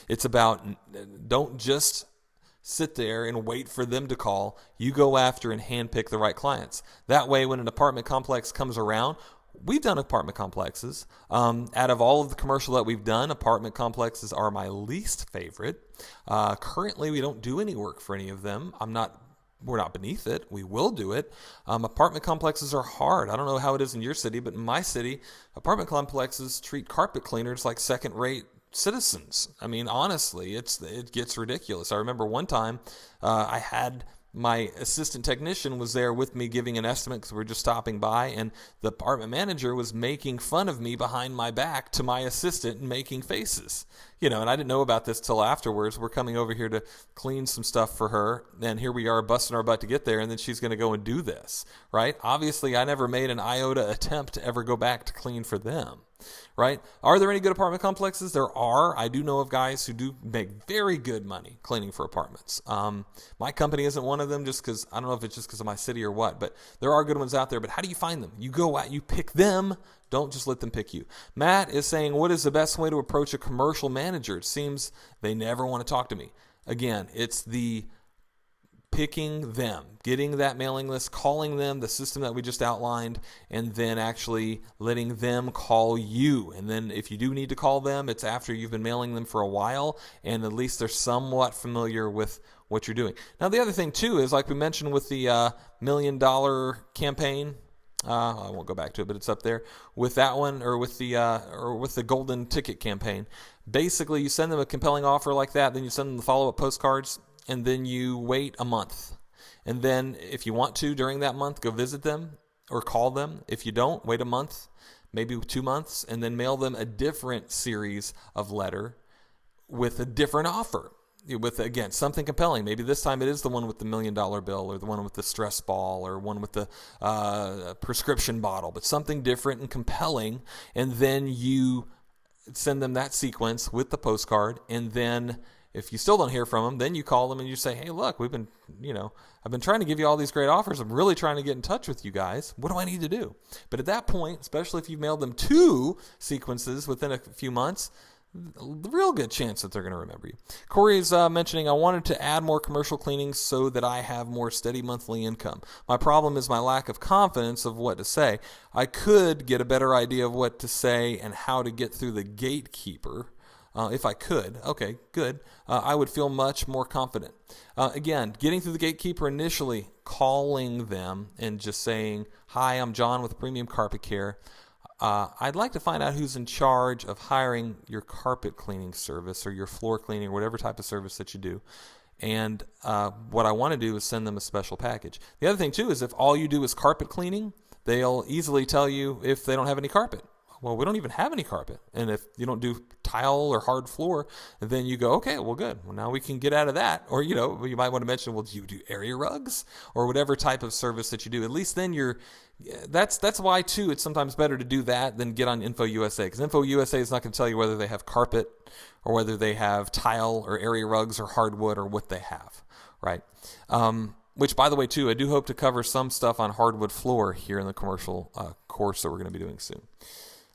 It's about, don't just sit there and wait for them to call. You go after and handpick the right clients. That way, when an apartment complex comes around, we've done apartment complexes. Out of all of the commercial that we've done, apartment complexes are my least favorite. Currently, we don't do any work for any of them. We're not beneath it. We will do it. Apartment complexes are hard. I don't know how it is in your city, but in my city, apartment complexes treat carpet cleaners like second-rate citizens. I mean, honestly, it gets ridiculous. I remember one time I had my assistant technician was there with me giving an estimate because we were just stopping by, and the apartment manager was making fun of me behind my back to my assistant and making faces. And I didn't know about this till afterwards. We're coming over here to clean some stuff for her, and here we are busting our butt to get there, and then she's going to go and do this, right? Obviously, I never made an iota attempt to ever go back to clean for them. Right? Are there any good apartment complexes? There are. I do know of guys who do make very good money cleaning for apartments. My company isn't one of them, just because, I don't know if it's just because of my city or what, but there are good ones out there. But how do you find them? You go out, you pick them. Don't just let them pick you. Matt is saying, what is the best way to approach a commercial manager? It seems they never want to talk to me. Again, it's the picking them, getting that mailing list, calling them, the system that we just outlined, and then actually letting them call you. And then if you do need to call them, it's after you've been mailing them for a while, and at least they're somewhat familiar with what you're doing. Now, the other thing, too, is like we mentioned with the $1 million campaign. I won't go back to it, but it's up there with that one, or with the golden ticket campaign. Basically, you send them a compelling offer like that, then you send them the follow-up postcards, and then you wait a month. And then if you want to, during that month, go visit them or call them. If you don't, wait a month, maybe 2 months, and then mail them a different series of letter with a different offer. With, again, something compelling. Maybe this time it is the one with the $1 million bill, or the one with the stress ball, or one with the prescription bottle, but something different and compelling. And then you send them that sequence with the postcard. And then if you still don't hear from them, then you call them and you say, hey, look, I've been trying to give you all these great offers. I'm really trying to get in touch with you guys. What do I need to do? But at that point, especially if you've mailed them 2 sequences within a few months, a real good chance that they're going to remember you. Corey's mentioning, I wanted to add more commercial cleanings so that I have more steady monthly income. My problem is my lack of confidence of what to say. I could get a better idea of what to say and how to get through the gatekeeper. If I could, okay, good. I would feel much more confident. Again, getting through the gatekeeper initially, calling them and just saying, hi, I'm John with Premium Carpet Care. I'd like to find out who's in charge of hiring your carpet cleaning service or your floor cleaning or whatever type of service that you do. And what I want to do is send them a special package. The other thing, too, is if all you do is carpet cleaning, they'll easily tell you if they don't have any carpet. Well, we don't even have any carpet. And if you don't do tile or hard floor, then you go, okay, well, good. Well, now we can get out of that. Or, you might want to mention, well, do you do area rugs or whatever type of service that you do? At least then that's why, too, it's sometimes better to do that than get on Info USA. Because Info USA is not going to tell you whether they have carpet or whether they have tile or area rugs or hardwood or what they have, right? Which, by the way, too, I do hope to cover some stuff on hardwood floor here in the commercial course that we're going to be doing soon.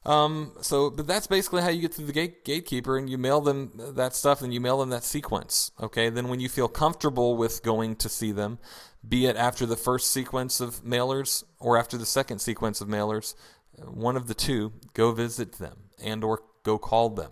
But that's basically how you get through the gatekeeper, and you mail them that stuff, and you mail them that sequence. Okay. Then when you feel comfortable with going to see them, be it after the first sequence of mailers or after the second sequence of mailers, one of the two, go visit them and or go call them.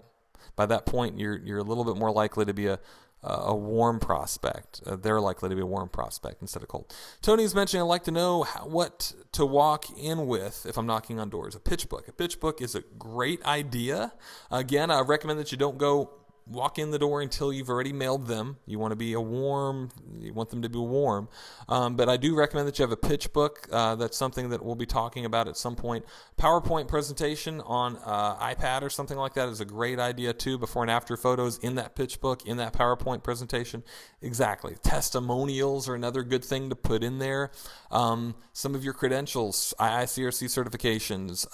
By that point, you're a little bit more likely to be a warm prospect. They're likely to be a warm prospect instead of cold. Tony's mentioning, I'd like to know what to walk in with if I'm knocking on doors. A pitch book. A pitch book is a great idea. Again, I recommend that you don't go walk in the door until you've already mailed them. You want them to be warm. But I do recommend that you have a pitch book. That's something that we'll be talking about at some point. PowerPoint presentation on iPad or something like that is a great idea too. Before and after photos in that pitch book, in that PowerPoint presentation. Exactly. Testimonials are another good thing to put in there. Some of your credentials, IICRC certifications,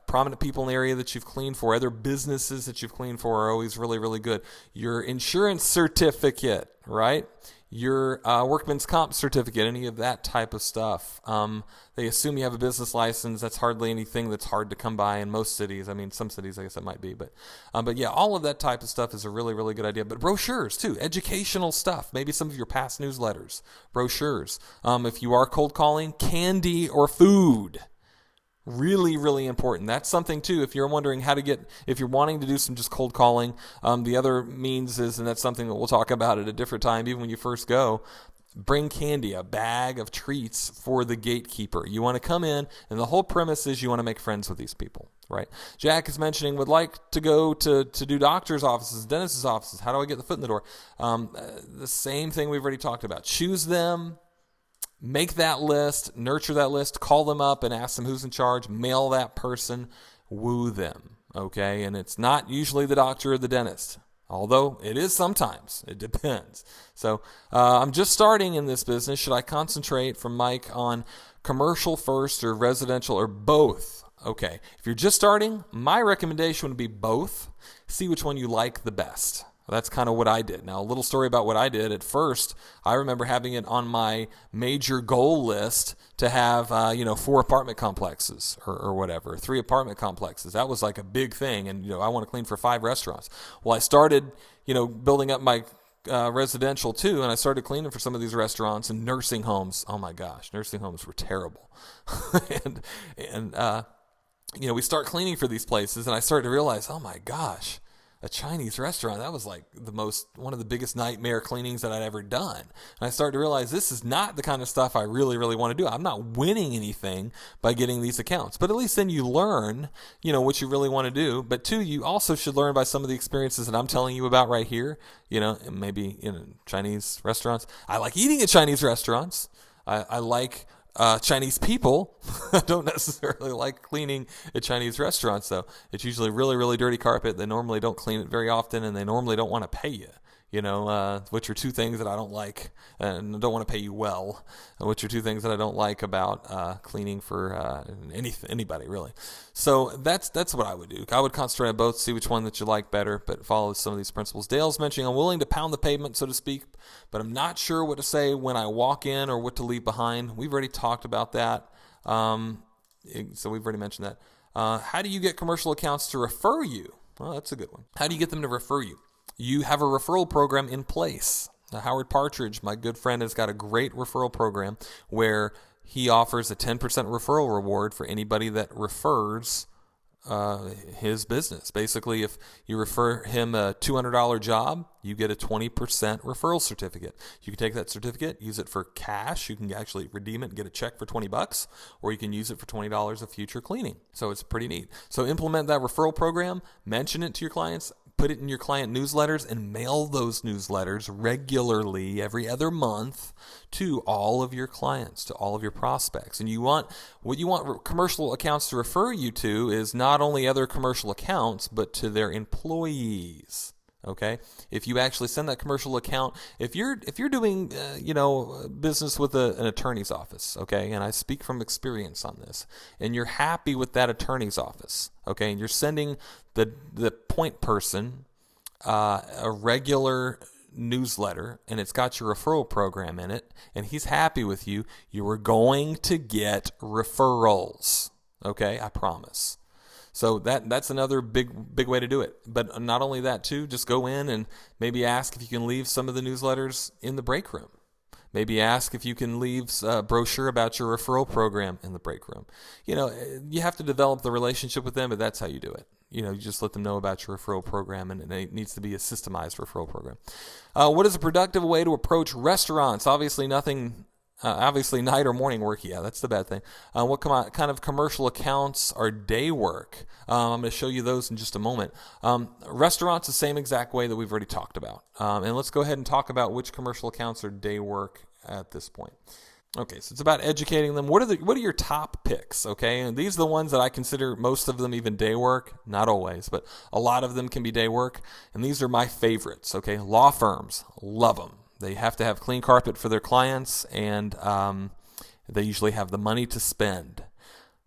prominent people in the area that you've cleaned for, other businesses that you've cleaned for are always really, really good. Your insurance certificate, right? Your workman's comp certificate, any of that type of stuff. They assume you have a business license. That's hardly anything that's hard to come by in most cities. I mean, some cities, I guess it might be. But yeah, all of that type of stuff is a really, really good idea. But brochures, too. Educational stuff. Maybe some of your past newsletters. Brochures. If you are cold calling, candy or food. Really, really important. That's something too. If you're wondering if you're wanting to do some just cold calling, the other means is, and that's something that we'll talk about at a different time, even when you first go, bring candy, a bag of treats for the gatekeeper. You want to come in, and the whole premise is you want to make friends with these people, right? Jack is mentioning, would like to go to do doctor's offices, dentist's offices. How do I get the foot in the door? The same thing we've already talked about. Choose them. Make that list, nurture that list, call them up and ask them who's in charge, mail that person, woo them, okay? And it's not usually the doctor or the dentist, although it is sometimes. It depends. So I'm just starting in this business. Should I concentrate, from Mike, on commercial first or residential or both? Okay, if you're just starting, my recommendation would be both. See which one you like the best. That's kind of what I did. Now, a little story about what I did. At first, I remember having it on my major goal list to have, 4 apartment complexes or whatever, 3 apartment complexes. That was like a big thing. And, I want to clean for 5 restaurants. Well, I started, building up my residential too, and I started cleaning for some of these restaurants and nursing homes. Oh my gosh, nursing homes were terrible. and we start cleaning for these places, and I started to realize, oh my gosh, a Chinese restaurant, that was like one of the biggest nightmare cleanings that I'd ever done. And I started to realize this is not the kind of stuff I really, really want to do. I'm not winning anything by getting these accounts, but at least then you learn, what you really want to do. But two, you also should learn by some of the experiences that I'm telling you about right here, maybe in Chinese restaurants. I like eating at Chinese restaurants. I like Chinese people. I don't necessarily like cleaning at Chinese restaurants, though. It's usually really, really dirty carpet. They normally don't clean it very often, and they normally don't want to pay you. Which are two things that I don't like, and don't want to pay you well, which are two things that I don't like about cleaning for anybody, really. So that's what I would do. I would concentrate on both, see which one that you like better, but follow some of these principles. Dale's mentioning, I'm willing to pound the pavement, so to speak, but I'm not sure what to say when I walk in or what to leave behind. We've already talked about that, so we've already mentioned that. How do you get commercial accounts to refer you? Well, that's a good one. How do you get them to refer you? You have a referral program in place. Now, Howard Partridge, my good friend, has got a great referral program where he offers a 10% referral reward for anybody that refers his business. Basically, if you refer him a $200 job, you get a 20% referral certificate. You can take that certificate, use it for cash. You can actually redeem it and get a check for $20, or you can use it for $20 of future cleaning. So it's pretty neat. So implement that referral program, mention it to your clients, put it in your client newsletters, and mail those newsletters regularly every other month to all of your clients, to all of your prospects. And what you want commercial accounts to refer you to is not only other commercial accounts, but to their employees. Okay, if you actually send that commercial account, if you're doing business with an attorney's office, okay, and I speak from experience on this, and you're happy with that attorney's office, okay, and you're sending the point person a regular newsletter, and it's got your referral program in it, and he's happy with you, you are going to get referrals. Okay, I promise. So that's another big way to do it. But not only that, too, just go in and maybe ask if you can leave some of the newsletters in the break room. Maybe ask if you can leave a brochure about your referral program in the break room. You have to develop the relationship with them, but that's how you do it. You just let them know about your referral program, and it needs to be a systemized referral program. What is a productive way to approach restaurants? Obviously, night or morning work. Yeah, that's the bad thing. What kind of commercial accounts are day work? I'm going to show you those in just a moment. Restaurants, the same exact way that we've already talked about. And let's go ahead and talk about which commercial accounts are day work at this point. Okay, so it's about educating them. What are your top picks? Okay, and these are the ones that I consider, most of them even day work. Not always, but a lot of them can be day work. And these are my favorites. Okay, law firms, love them. They have to have clean carpet for their clients, and they usually have the money to spend.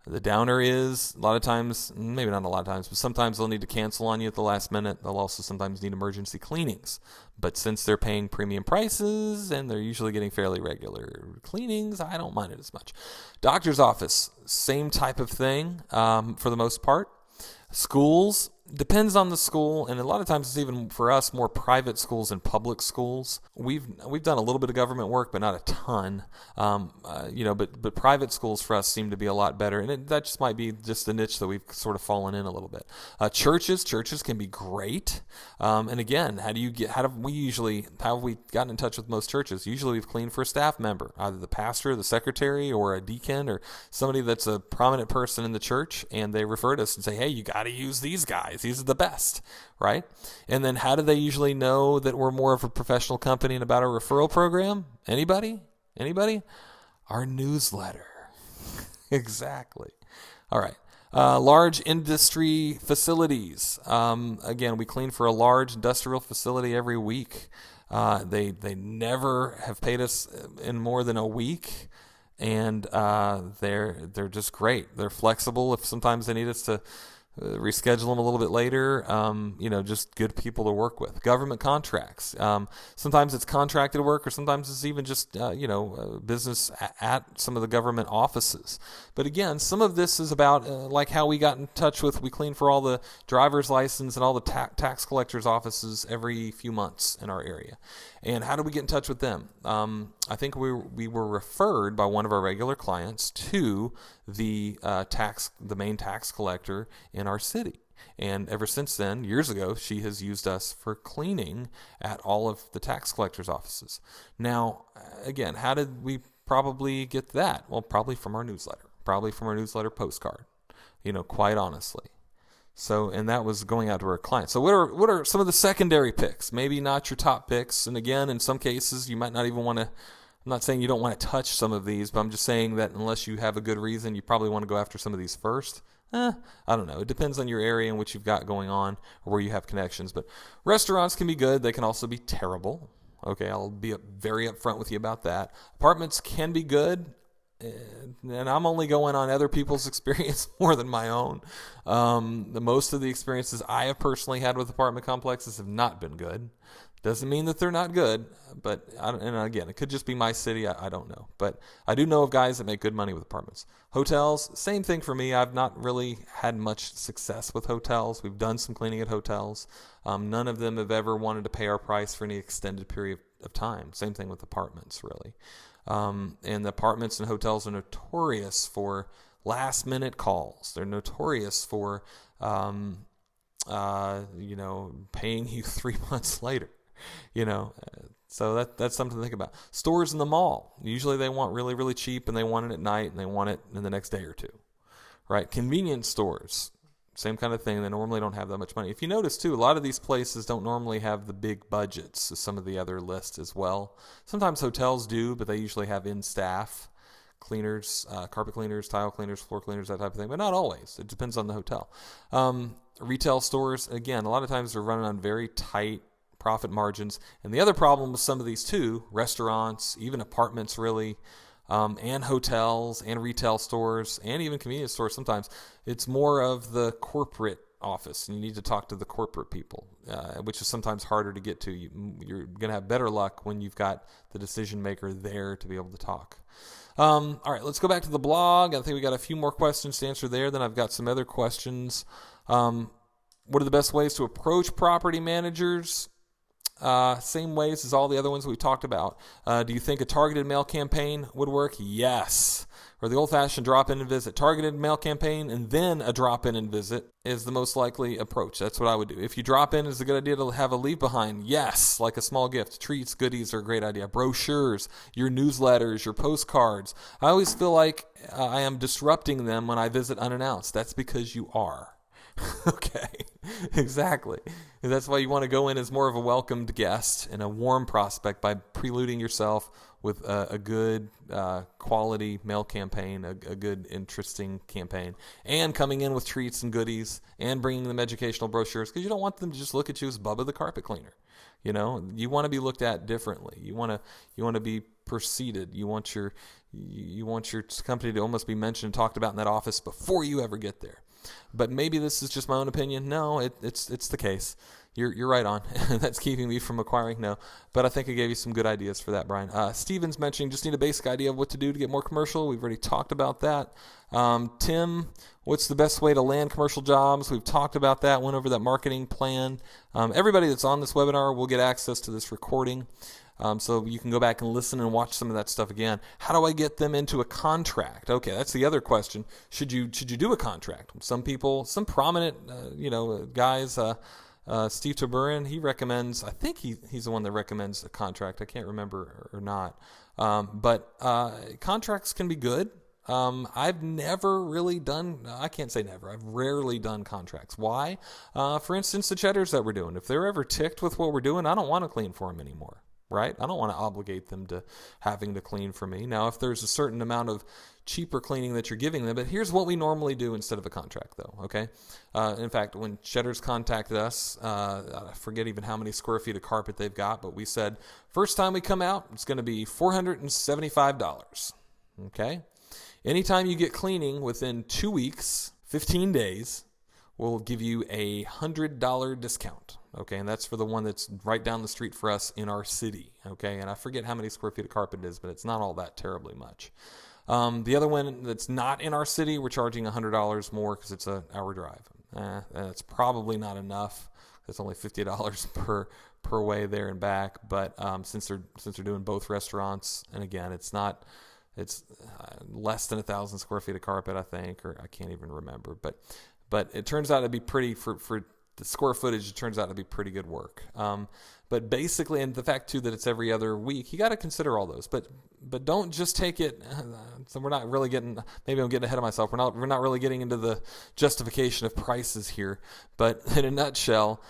The downer is, a lot of times, maybe not a lot of times, but sometimes they'll need to cancel on you at the last minute. They'll also sometimes need emergency cleanings. But since they're paying premium prices and they're usually getting fairly regular cleanings, I don't mind it as much. Doctor's office, same type of thing for the most part. Schools, depends on the school, and a lot of times it's even for us more private schools and public schools. We've done a little bit of government work, but not a ton. But private schools for us seem to be a lot better, and that just might be just the niche that we've sort of fallen in a little bit. Churches can be great. And again, how have we gotten in touch with most churches? Usually we've cleaned for a staff member, either the pastor, the secretary, or a deacon, or somebody that's a prominent person in the church, and they refer to us and say, hey, you got to use these guys. These are the best, right? And then how do they usually know that we're more of a professional company and about our referral program? Anybody? Our newsletter. Exactly. All right. Large industry facilities. Again, we clean for a large industrial facility every week. They never have paid us in more than a week. And they're just great. They're flexible if sometimes they need us to reschedule them a little bit later. Just good people to work with. Government contracts. Sometimes it's contracted work, or sometimes it's even just business at some of the government offices. But again, some of this is about like how we got in touch with. We clean for all the driver's license and all the tax collectors' offices every few months in our area. And how do we get in touch with them? I think we were referred by one of our regular clients to the main tax collector in our city. And ever since then, years ago, she has used us for cleaning at all of the tax collectors' offices. Now, again, how did we probably get that? Well, probably from our newsletter postcard, quite honestly. So, and that was going out to our clients. So what are some of the secondary picks? Maybe not your top picks. And again, in some cases, you might not even want to, I'm not saying you don't want to touch some of these, but I'm just saying that unless you have a good reason, you probably want to go after some of these first. I don't know. It depends on your area and what you've got going on or where you have connections. But restaurants can be good. They can also be terrible. Okay, I'll be very upfront with you about that. Apartments can be good. And I'm only going on other people's experience more than my own. Most of the experiences I have personally had with apartment complexes have not been good. Doesn't mean that they're not good, but and again, it could just be my city. I don't know, but I do know of guys that make good money with apartments. Hotels, same thing for me. I've not really had much success with hotels. We've done some cleaning at hotels. None of them have ever wanted to pay our price for any extended period of time. Same thing with apartments, really. And the apartments and hotels are notorious for last-minute calls. They're notorious for, paying you 3 months later. So that's something to think about. Stores in the mall. Usually they want really, really cheap, and they want it at night, and they want it in the next day or two. Right? Convenience stores. Same kind of thing. They normally don't have that much money. If you notice, too, a lot of these places don't normally have the big budgets as some of the other lists as well. Sometimes hotels do, but they usually have in-staff cleaners, carpet cleaners, tile cleaners, floor cleaners, that type of thing, but not always. It depends on the hotel. Retail stores, again, a lot of times they're running on very tight profit margins. And the other problem with some of these, too, restaurants, even apartments, really, and hotels and retail stores and even convenience stores sometimes, it's more of the corporate office, and you need to talk to the corporate people, which is sometimes harder to get to. You're going to have better luck when you've got the decision maker there to be able to talk. All right, let's go back to the blog. I think we got a few more questions to answer there. Then I've got some other questions. What are the best ways to approach property managers? Same ways as all the other ones we talked about. Do you think a targeted mail campaign would work? Yes. Or the old-fashioned drop-in and visit. Targeted mail campaign and then a drop-in and visit is the most likely approach. That's what I would do. If you drop in, it's a good idea to have a leave behind. Yes, like a small gift. Treats, goodies are a great idea. Brochures, your newsletters, your postcards. I always feel like I am disrupting them when I visit unannounced. That's because you are. Okay, exactly. And that's why you want to go in as more of a welcomed guest and a warm prospect by preluding yourself with a good quality mail campaign, a good, interesting campaign, and coming in with treats and goodies and bringing them educational brochures, because you don't want them to just look at you as Bubba the carpet cleaner. You want to be looked at differently. You want to be preceded. You want your company to almost be mentioned and talked about in that office before you ever get there. But maybe this is just my own opinion. No, it's the case. You're right on. That's keeping me from acquiring. No, but I think I gave you some good ideas for that, Brian. Steven's mentioning just need a basic idea of what to do to get more commercial. We've already talked about that. Tim, what's the best way to land commercial jobs? We've talked about that. Went over that marketing plan. Everybody that's on this webinar will get access to this recording. So you can go back and listen and watch some of that stuff again. How do I get them into a contract? Okay, that's the other question. Should you do a contract? Some people, some prominent, guys, Steve Taburin, he recommends, I think he's the one that recommends a contract. I can't remember or not. But contracts can be good. I've never really done, I can't say never, I've rarely done contracts. Why? For instance, the cheddars that we're doing. If they're ever ticked with what we're doing, I don't want to clean for them anymore. Right? I don't want to obligate them to having to clean for me. Now, if there's a certain amount of cheaper cleaning that you're giving them, but here's what we normally do instead of a contract, though, okay? In fact, when Cheddar's contacted us, I forget even how many square feet of carpet they've got, but we said, first time we come out, it's going to be $475, okay? Anytime you get cleaning within 2 weeks, 15 days, we'll give you a $100 discount. Okay, and that's for the one that's right down the street for us in our city. Okay, and I forget how many square feet of carpet it is, but it's not all that terribly much. The other one that's not in our city, we're charging $100 more because it's an hour drive. That's probably not enough. It's only $50 per way there and back. But since they're doing both restaurants, and again, it's less than 1,000 square feet of carpet, I think, or I can't even remember. But but it turns out to be pretty, for the square footage, it turns out to be pretty good work. But basically, and the fact too that it's every other week, you got to consider all those. But don't just take it. So we're not really getting. Maybe I'm getting ahead of myself. We're not really getting into the justification of prices here. But in a nutshell,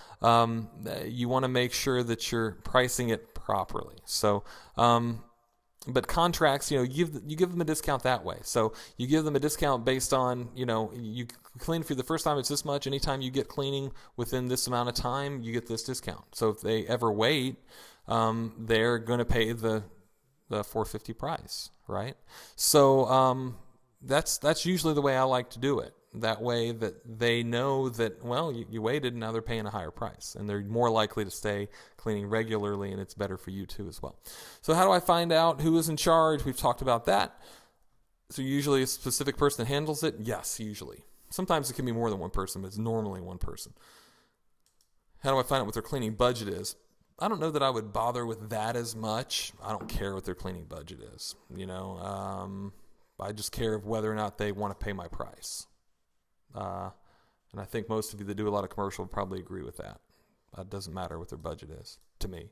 you want to make sure that you're pricing it properly. So. But contracts, you give them a discount that way. So you give them a discount based on, you clean for the first time, it's this much. Anytime you get cleaning within this amount of time, you get this discount. So if they ever wait, they're going to pay the $450 price, right? So that's usually the way I like to do it. That way that they know that, well, you waited and now they're paying a higher price. And they're more likely to stay cleaning regularly, and it's better for you too as well. So how do I find out who is in charge? We've talked about that. So usually a specific person handles it? Yes, usually. Sometimes it can be more than one person, but it's normally one person. How do I find out what their cleaning budget is? I don't know that I would bother with that as much. I don't care what their cleaning budget is. I just care of whether or not they want to pay my price. And I think most of you that do a lot of commercial probably agree with that. It doesn't matter what their budget is to me.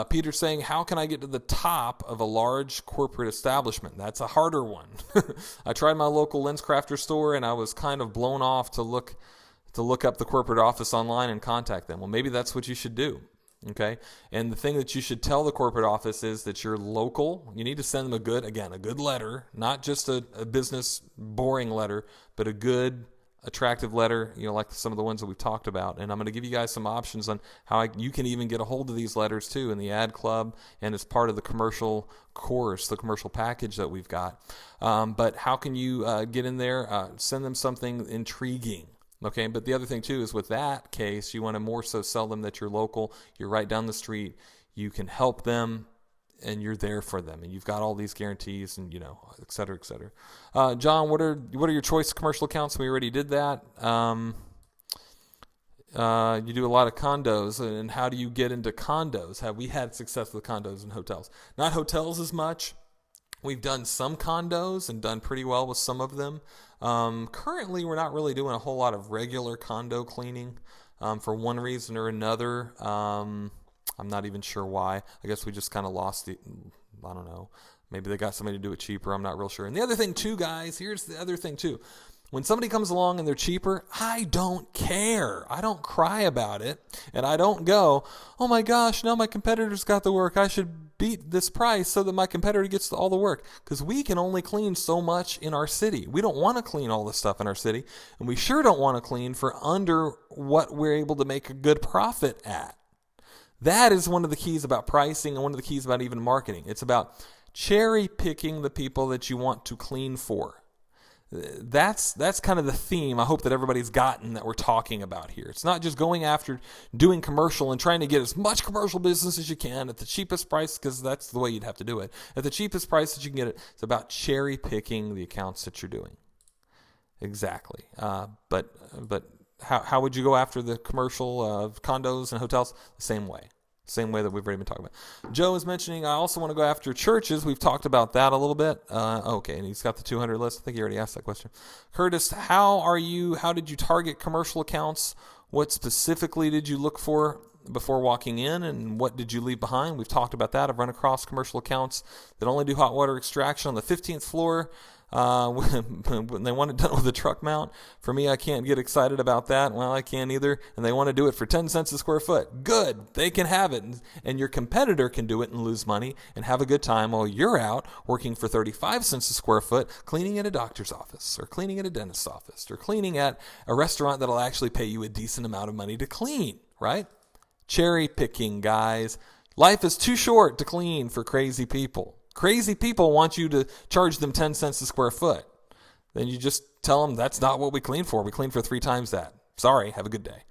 Peter's saying, how can I get to the top of a large corporate establishment? That's a harder one. I tried my local LensCrafter store, and I was kind of blown off to look up the corporate office online and contact them. Well, maybe that's what you should do. Okay. And the thing that you should tell the corporate office is that you're local. You need to send them a good letter, not just a business boring letter, but a good, attractive letter, like some of the ones that we've talked about. And I'm going to give you guys some options on how you can even get a hold of these letters too in the ad club and as part of the commercial course, the commercial package that we've got. But how can you get in there? Send them something intriguing. Okay, but the other thing too is with that case, you want to more so sell them that you're local, you're right down the street, you can help them, and you're there for them, and you've got all these guarantees, and et cetera, et cetera. John, what are your choice commercial accounts? We already did that. You do a lot of condos, and how do you get into condos? Have we had success with condos and hotels? Not hotels as much. We've done some condos and done pretty well with some of them. Currently, we're not really doing a whole lot of regular condo cleaning for one reason or another. I'm not even sure why. I guess we just kind of lost I don't know. Maybe they got somebody to do it cheaper. I'm not real sure. And the other thing too, guys, here's the other thing too. When somebody comes along and they're cheaper, I don't care. I don't cry about it. And I don't go, oh my gosh, now my competitor's got the work. I should beat this price so that my competitor gets all the work. Because we can only clean so much in our city. We don't want to clean all the stuff in our city. And we sure don't want to clean for under what we're able to make a good profit at. That is one of the keys about pricing and one of the keys about even marketing. It's about cherry picking the people that you want to clean for. That's kind of the theme I hope that everybody's gotten that we're talking about here. It's not just going after doing commercial and trying to get as much commercial business as you can at the cheapest price, because that's the way you'd have to do it. At the cheapest price that you can get it. It's about cherry picking the accounts that you're doing. Exactly. But how would you go after the commercial condos and hotels? The same way. Same way that we've already been talking about. Joe is mentioning, I also want to go after churches. We've talked about that a little bit. Okay, and he's got the 200 list. I think he already asked that question. Curtis, how did you target commercial accounts? What specifically did you look for before walking in, and what did you leave behind? We've talked about that. I've run across commercial accounts that only do hot water extraction on the 15th floor. When they want it done with a truck mount. For me, I can't get excited about that. Well, I can't either. And they want to do it for 10 cents a square foot. Good. They can have it. And your competitor can do it and lose money and have a good time while you're out working for 35 cents a square foot, cleaning at a doctor's office or cleaning at a dentist's office or cleaning at a restaurant that'll actually pay you a decent amount of money to clean, right? Cherry picking, guys. Life is too short to clean for crazy people. Crazy people want you to charge them 10 cents a square foot. Then you just tell them that's not what we clean for. We clean for 3 times that. Sorry, have a good day.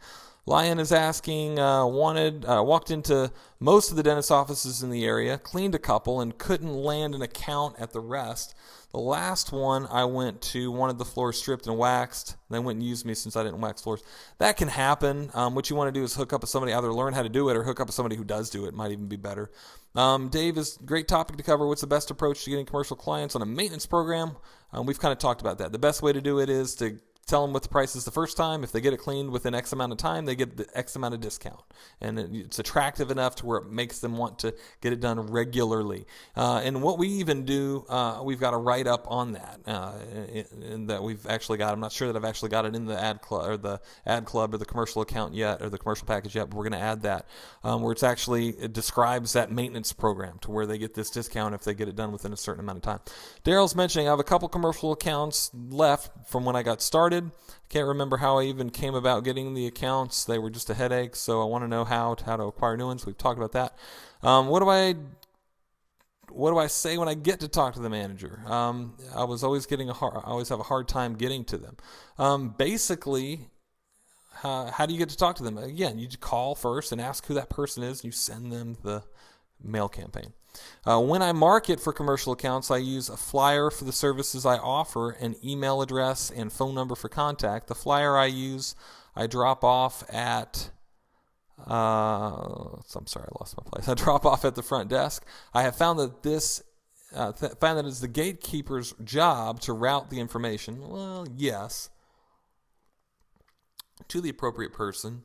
Lion is asking, walked into most of the dentist offices in the area, cleaned a couple, and couldn't land an account at the rest. The last one I went to wanted the floor stripped and waxed. They wouldn't use me since I didn't wax floors. That can happen. What you want to do is hook up with somebody, either learn how to do it or hook up with somebody who does do it. Might even be better. Dave is great topic to cover. What's the best approach to getting commercial clients on a maintenance program? We've kind of talked about that. The best way to do it is to tell them what the price is the first time. If they get it cleaned within X amount of time, they get the X amount of discount. And it's attractive enough to where it makes them want to get it done regularly. And what we even do, we've got a write-up on that, and that we've actually got. I'm not sure that I've actually got it in the ad club or the commercial account yet, or the commercial package yet, but we're going to add that, where it describes that maintenance program to where they get this discount if they get it done within a certain amount of time. Daryl's mentioning I have a couple commercial accounts left from when I got started. I can't remember how I even came about getting the accounts. They were just a headache, so I want to know how to acquire new ones. We've talked about that. What do I say when I get to talk to the manager? I was always I always have a hard time getting to them. Basically, how do you get to talk to them? Again, you call first and ask who that person is, and you send them the mail campaign. When I market for commercial accounts, I use a flyer for the services I offer, an email address, and phone number for contact. The flyer I use, I drop off at I'm sorry, I lost my place. I drop off at the front desk. I have found that it's the gatekeeper's job to route the information. Well, yes, to the appropriate person.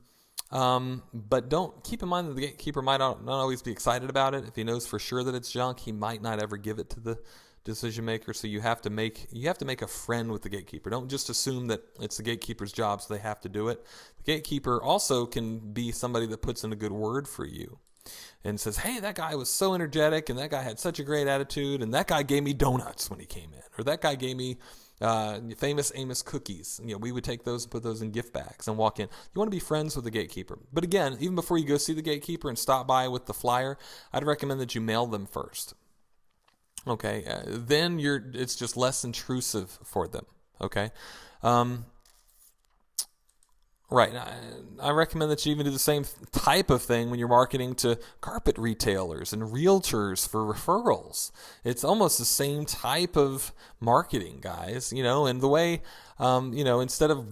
But don't keep in mind that the gatekeeper might not always be excited about it. If he knows for sure that it's junk, he might not ever give it to the decision maker. So you have to make a friend with the gatekeeper. Don't just assume that it's the gatekeeper's job, so they have to do it. The gatekeeper also can be somebody that puts in a good word for you and says, hey, that guy was so energetic, and that guy had such a great attitude, and that guy gave me donuts when he came in, or that guy gave me famous Amos cookies. We would take those and put those in gift bags and walk in. You want to be friends with the gatekeeper. But again, even before you go see the gatekeeper and stop by with the flyer, I'd recommend that you mail them first. Okay, then it's just less intrusive for them. Okay, right. I recommend that you even do the same type of thing when you're marketing to carpet retailers and realtors for referrals. It's almost the same type of marketing, guys. And the way, instead of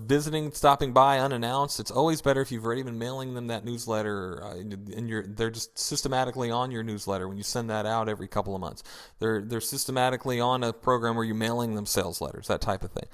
stopping by unannounced, it's always better if you've already been mailing them that newsletter, and they're just systematically on your newsletter when you send that out every couple of months. They're systematically on a program where you're mailing them sales letters, that type of thing.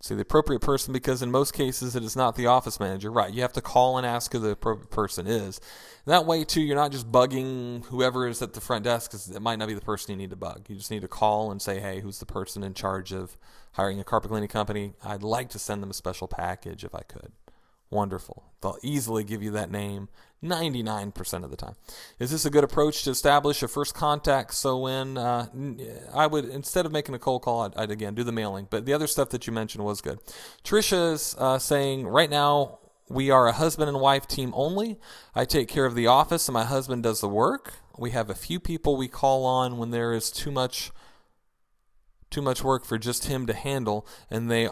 The appropriate person, because in most cases it is not the office manager. Right, you have to call and ask who the appropriate person is. And that way, too, you're not just bugging whoever is at the front desk, because it might not be the person you need to bug. You just need to call and say, hey, who's the person in charge of hiring a carpet cleaning company? I'd like to send them a special package if I could. Wonderful. They'll easily give you that name 99% of the time. Is this a good approach to establish a first contact? So when I would, instead of making a cold call, I'd again do the mailing. But the other stuff that you mentioned was good. Trisha's saying, right now we are a husband and wife team only. I take care of the office and my husband does the work. We have a few people we call on when there is too much work for just him to handle, and they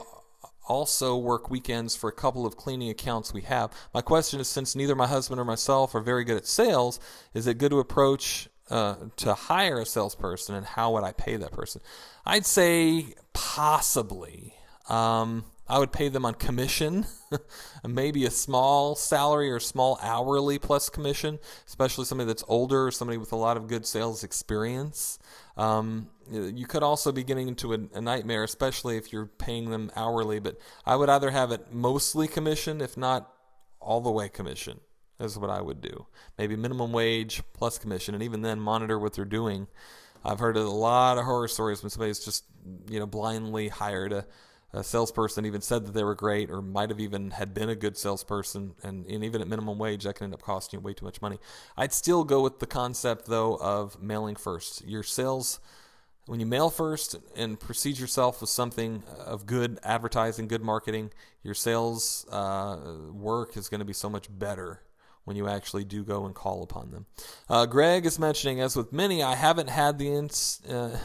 also work weekends for a couple of cleaning accounts we have. My question is, since neither my husband or myself are very good at sales, is it good to approach to hire a salesperson, and how would I pay that person? I'd say possibly. I would pay them on commission, maybe a small salary or small hourly plus commission, especially somebody that's older or somebody with a lot of good sales experience. You could also be getting into a nightmare, especially if you're paying them hourly, but I would either have it mostly commission, if not all the way commission, is what I would do. Maybe minimum wage plus commission, and even then monitor what they're doing. I've heard of a lot of horror stories when somebody's just blindly hired a salesperson, even said that they were great, or might have even had been a good salesperson, and even at minimum wage, that can end up costing you way too much money. I'd still go with the concept, though, of mailing first. Your sales, when you mail first and precede yourself with something of good advertising, good marketing, your sales work is going to be so much better when you actually do go and call upon them. Greg is mentioning, as with many, I haven't had the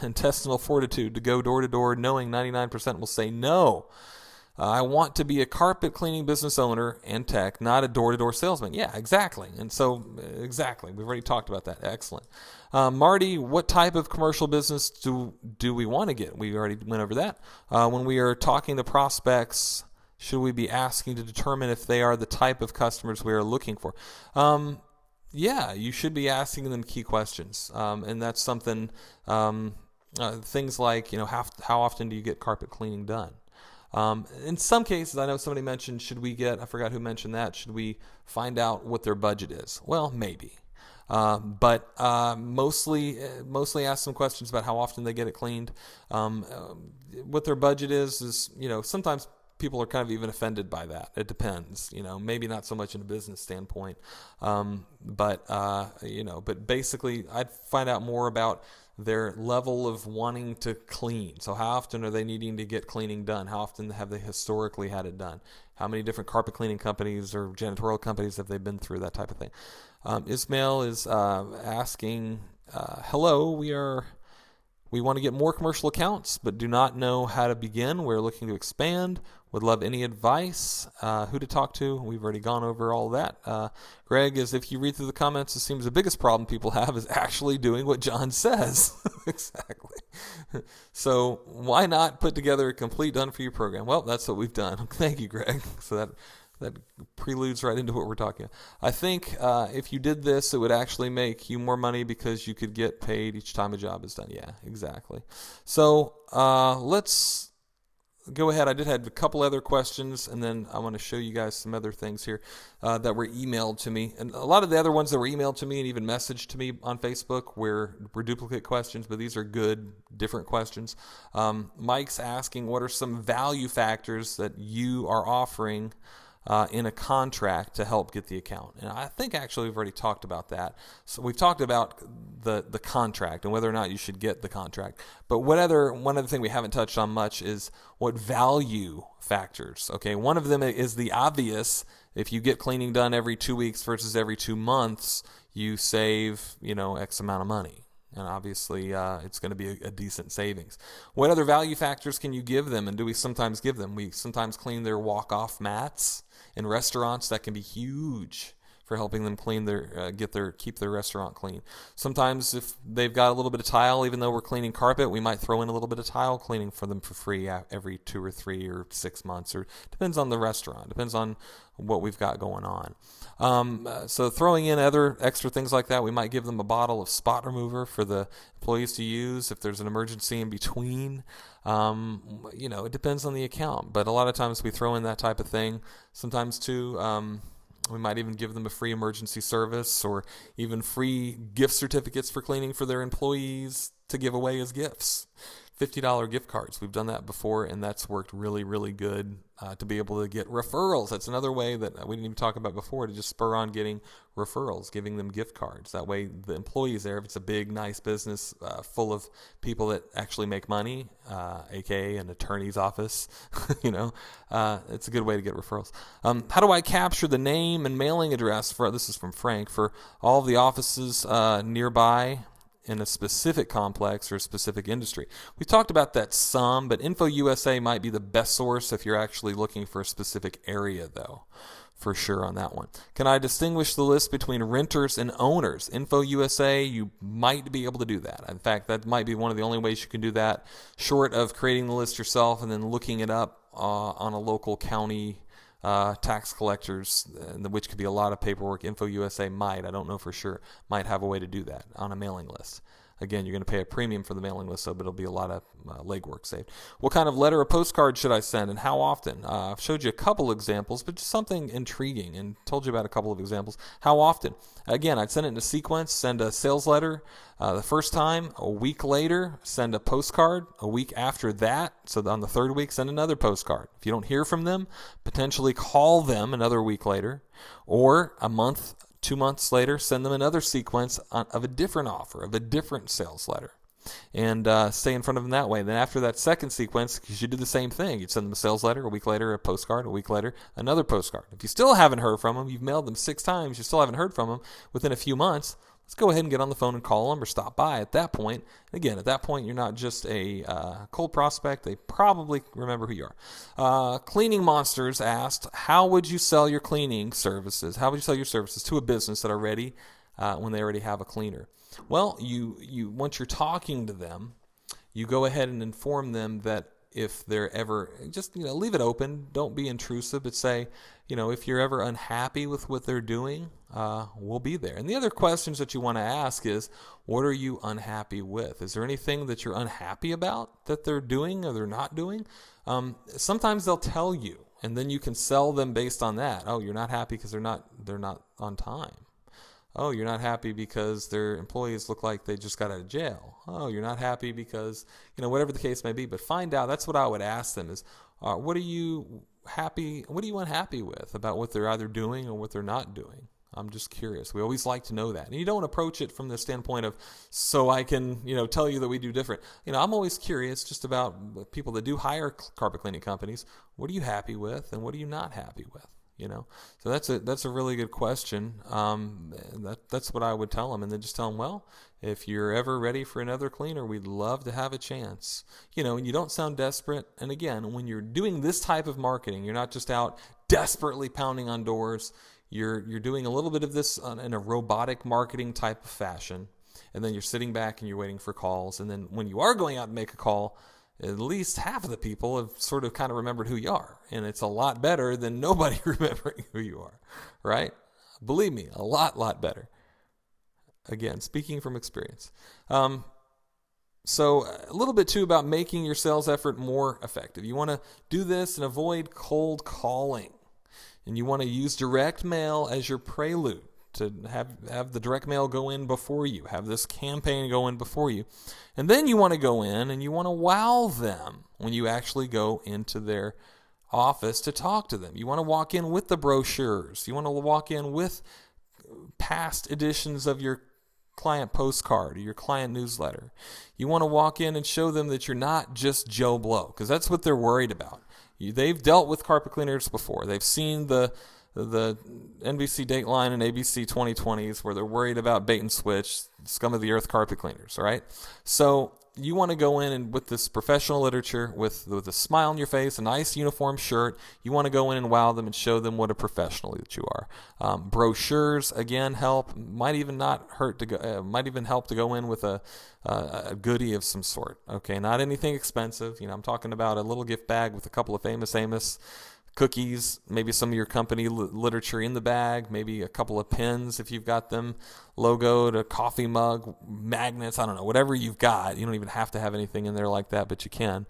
intestinal fortitude to go door to door knowing 99% will say no. I want to be a carpet cleaning business owner and tech, not a door-to-door salesman. Yeah, exactly. And so, exactly. We've already talked about that. Excellent. Marty, what type of commercial business do we want to get? We already went over that. When we are talking to prospects, should we be asking to determine if they are the type of customers we are looking for? Yeah, you should be asking them key questions, and that's something. Things like, how often do you get carpet cleaning done? In some cases, I know somebody mentioned, I forgot who mentioned that, should we find out what their budget is? Well, maybe. But mostly ask some questions about how often they get it cleaned. What their budget is, sometimes people are kind of even offended by that. It depends, maybe not so much in a business standpoint. But basically I'd find out more about their level of wanting to clean. So how often are they needing to get cleaning done? How often have they historically had it done? How many different carpet cleaning companies or janitorial companies have they been through? That type of thing. Ismail is asking, hello, we want to get more commercial accounts, but do not know how to begin. We're looking to expand. Would love any advice. Who to talk to. We've already gone over all that. Greg is, if you read through the comments, it seems the biggest problem people have is actually doing what John says. Exactly. So why not put together a complete done-for-you program? Well, that's what we've done. Thank you, Greg. So that preludes right into what we're talking about. I think if you did this, it would actually make you more money because you could get paid each time a job is done. Yeah, exactly. So let's go ahead. I did have a couple other questions, and then I want to show you guys some other things here that were emailed to me. And a lot of the other ones that were emailed to me and even messaged to me on Facebook were duplicate questions, but these are good, different questions. Mike's asking, what are some value factors that you are offering in a contract to help get the account? And I think actually we've already talked about that. So we've talked about the contract and whether or not you should get the contract. But one other thing we haven't touched on much is what value factors. Okay, one of them is the obvious. If you get cleaning done every 2 weeks versus every 2 months, you save, X amount of money. And obviously, it's going to be a decent savings. What other value factors can you give them, and do we sometimes give them? We sometimes clean their walk-off mats in restaurants. That can be huge for helping them clean keep their restaurant clean. Sometimes if they've got a little bit of tile, even though we're cleaning carpet, we might throw in a little bit of tile cleaning for them for free every 2 or 3 or 6 months, or depends on the restaurant, depends on what we've got going on. So throwing in other extra things like that, we might give them a bottle of spot remover for the employees to use if there's an emergency in between. It depends on the account, but a lot of times we throw in that type of thing. Sometimes too, we might even give them a free emergency service or even free gift certificates for cleaning for their employees to give away as gifts. $50 gift cards. We've done that before, and that's worked really, really good to be able to get referrals. That's another way that we didn't even talk about before, to just spur on getting referrals, giving them gift cards. That way the employees there, if it's a big, nice business full of people that actually make money, aka an attorney's office, it's a good way to get referrals. How do I capture the name and mailing address this is from Frank, for all of the offices nearby in a specific complex or a specific industry? We talked about that some, but InfoUSA might be the best source if you're actually looking for a specific area, though, for sure on that one. Can I distinguish the list between renters and owners? InfoUSA, you might be able to do that. In fact, that might be one of the only ways you can do that, short of creating the list yourself and then looking it up on a local county tax collectors, which could be a lot of paperwork. InfoUSA might, I don't know for sure, might have a way to do that on a mailing list. Again, you're going to pay a premium for the mailing list, but it'll be a lot of legwork saved. What kind of letter or postcard should I send, and how often? I've showed you a couple examples, but just something intriguing, and told you about a couple of examples. How often? Again, I'd send it in a sequence. Send a sales letter the first time. A week later, send a postcard. A week after that, so on the third week, send another postcard. If you don't hear from them, potentially call them another week later, or a month, 2 months later, send them another sequence of a different offer, of a different sales letter, and stay in front of them that way. Then after that second sequence, you should do the same thing. You'd send them a sales letter, a week later a postcard, a week later another postcard. If you still haven't heard from them, you've mailed them 6 times, you still haven't heard from them within a few months, let's go ahead and get on the phone and call them or stop by at that point. Again, at that point, you're not just a cold prospect. They probably remember who you are. Cleaning Monsters asked, how would you sell your cleaning services? How would you sell your services to a business that are ready when they already have a cleaner? Well, you once you're talking to them, you go ahead and inform them that if they're ever, just, leave it open. Don't be intrusive, but say, if you're ever unhappy with what they're doing, we'll be there. And the other questions that you want to ask is, what are you unhappy with? Is there anything that you're unhappy about that they're doing or they're not doing? Sometimes they'll tell you, and then you can sell them based on that. Oh, you're not happy because they're not on time. Oh, you're not happy because their employees look like they just got out of jail. Oh, you're not happy because, whatever the case may be. But find out. That's what I would ask them is, what are you unhappy with about what they're either doing or what they're not doing? I'm just curious. We always like to know that. And you don't approach it from the standpoint of, so I can, tell you that we do different. I'm always curious just about people that do hire carpet cleaning companies. What are you happy with and what are you not happy with? So that's a really good question. That's what I would tell them, and then just tell them, well, if you're ever ready for another cleaner, we'd love to have a chance. And you don't sound desperate. And again, when you're doing this type of marketing, you're not just out desperately pounding on doors. You're doing a little bit of this in a robotic marketing type of fashion, and then you're sitting back and you're waiting for calls. And then when you are going out and make a call, at least half of the people have sort of kind of remembered who you are. And it's a lot better than nobody remembering who you are, right? Believe me, a lot better. Again, speaking from experience. So a little bit too about making your sales effort more effective. You want to do this and avoid cold calling. And you want to use direct mail as your prelude to have the direct mail go in before you, have this campaign go in before you. And then you want to go in and you want to wow them when you actually go into their office to talk to them. You want to walk in with the brochures. You want to walk in with past editions of your client postcard or your client newsletter. You want to walk in and show them that you're not just Joe Blow, because that's what they're worried about. They've dealt with carpet cleaners before. They've seen the NBC Dateline and ABC 2020s where they're worried about bait and switch, scum of the earth carpet cleaners, right? So you want to go in and with this professional literature, with a smile on your face, a nice uniform shirt, you want to go in and wow them and show them what a professional that you are. Brochures, again, help. Might even help to go in with a goodie of some sort. Okay, not anything expensive. I'm talking about a little gift bag with a couple of Famous Amos cookies, maybe some of your company literature in the bag, maybe a couple of pins if you've got them, logoed, a coffee mug, magnets, I don't know, whatever you've got. You don't even have to have anything in there like that, but you can.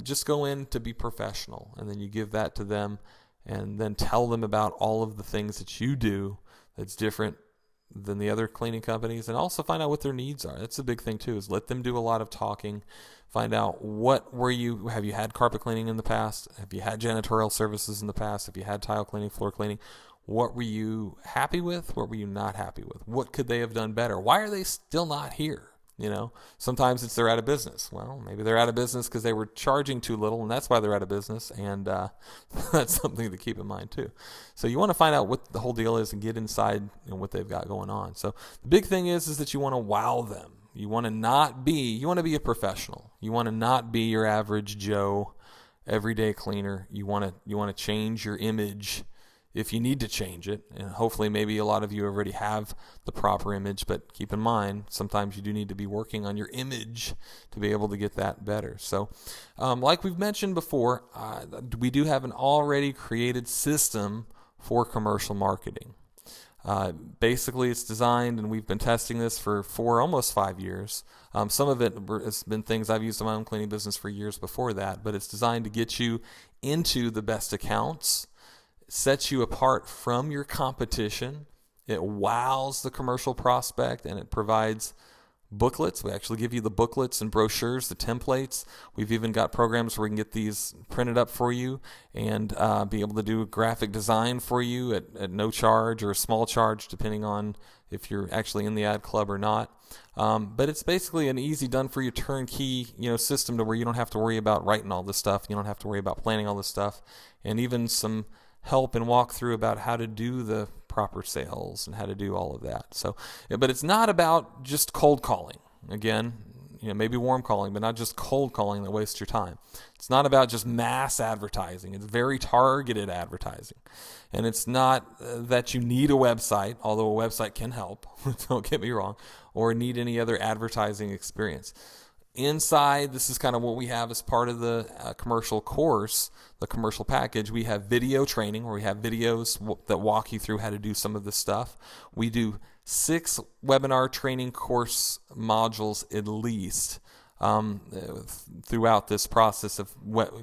Just go in to be professional, and then you give that to them, and then tell them about all of the things that you do that's different than the other cleaning companies, and also find out what their needs are. That's a big thing too, is let them do a lot of talking. Find out have you had carpet cleaning in the past? Have you had janitorial services in the past? Have you had tile cleaning, floor cleaning? What were you happy with? What were you not happy with? What could they have done better? Why are they still not here? Sometimes it's they're out of business. Well, maybe they're out of business because they were charging too little, and that's why they're out of business. And that's something to keep in mind too. So you want to find out what the whole deal is and get inside what they've got going on. So the big thing is that you want to wow them. You want to be a professional. You want to not be your average Joe, everyday cleaner. You want to change your image if you need to change it. And hopefully maybe a lot of you already have the proper image, but keep in mind, sometimes you do need to be working on your image to be able to get that better. So like we've mentioned before, we do have an already created system for commercial marketing. Basically, it's designed, and we've been testing this for almost 5 years. Some of it has been things I've used in my own cleaning business for years before that, but it's designed to get you into the best accounts, sets you apart from your competition. It wows the commercial prospect, and it provides booklets. We actually give you the booklets and brochures, the templates. We've even got programs where we can get these printed up for you and be able to do graphic design for you at no charge or a small charge, depending on if you're actually in the ad club or not. But it's basically an easy done for you turnkey, system to where you don't have to worry about writing all this stuff. You don't have to worry about planning all this stuff, and even some help and walk through about how to do the proper sales and how to do all of that. So, but it's not about just cold calling. Again, maybe warm calling, but not just cold calling that wastes your time. It's not about just mass advertising. It's very targeted advertising. And it's not that you need a website, although a website can help, don't get me wrong, or need any other advertising experience. Inside, this is kind of what we have as part of the commercial course, the commercial package. We have video training where we have videos that walk you through how to do some of this stuff. We do 6 webinar training course modules at least throughout this process of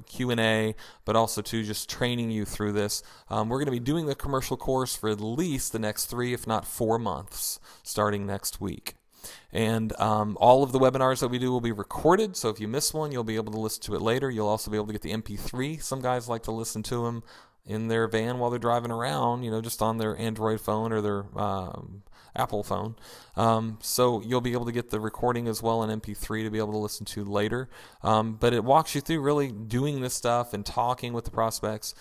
Q&A, but also to just training you through this. We're going to be doing the commercial course for at least the next 3, if not 4 months, starting next week. And all of the webinars that we do will be recorded, so if you miss one, you'll be able to listen to it later. You'll also be able to get the MP3. Some guys like to listen to them in their van while they're driving around, just on their Android phone or their Apple phone. So you'll be able to get the recording as well in MP3 to be able to listen to later. But it walks you through really doing this stuff and talking with the prospects.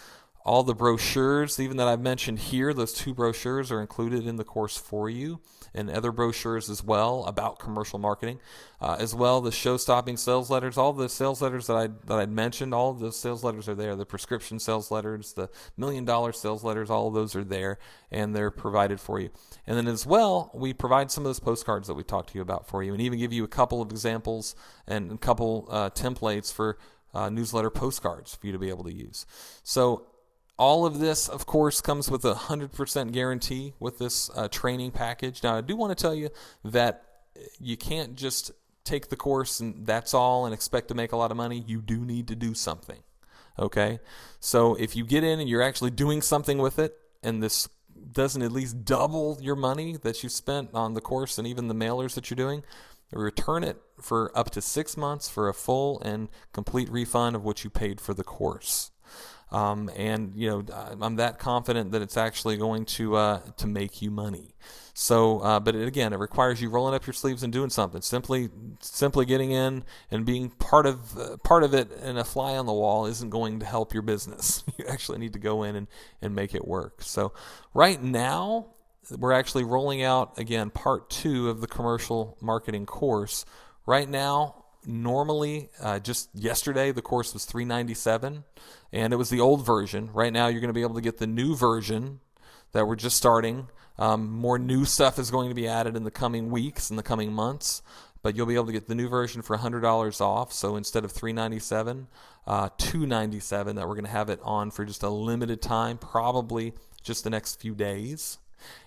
All the brochures, even that I've mentioned here, those 2 brochures are included in the course for you, and other brochures as well about commercial marketing, as well the show-stopping sales letters. All the sales letters that I'd mentioned, all of those sales letters are there. The prescription sales letters, the $1 million sales letters, all of those are there, and they're provided for you. And then as well, we provide some of those postcards that we talked to you about for you, and even give you a couple of examples and a couple templates for newsletter postcards for you to be able to use. So all of this, of course, comes with a 100% guarantee with this training package. Now, I do want to tell you that you can't just take the course and that's all and expect to make a lot of money. You do need to do something, okay? So if you get in and you're actually doing something with it, and this doesn't at least double your money that you spent on the course and even the mailers that you're doing, return it for up to 6 months for a full and complete refund of what you paid for the course. I'm that confident that it's actually going to make you money. So, but it requires you rolling up your sleeves and doing something. Simply getting in and being part of it and a fly on the wall isn't going to help your business. You actually need to go in and make it work. So, right now we're actually rolling out again part 2 of the commercial marketing course. Right now. Normally, just yesterday, the course was $397, and it was the old version. Right now, you're going to be able to get the new version that we're just starting. More new stuff is going to be added in the coming weeks, in the coming months, but you'll be able to get the new version for $100 off. So instead of $397, $297, that we're going to have it on for just a limited time, probably just the next few days.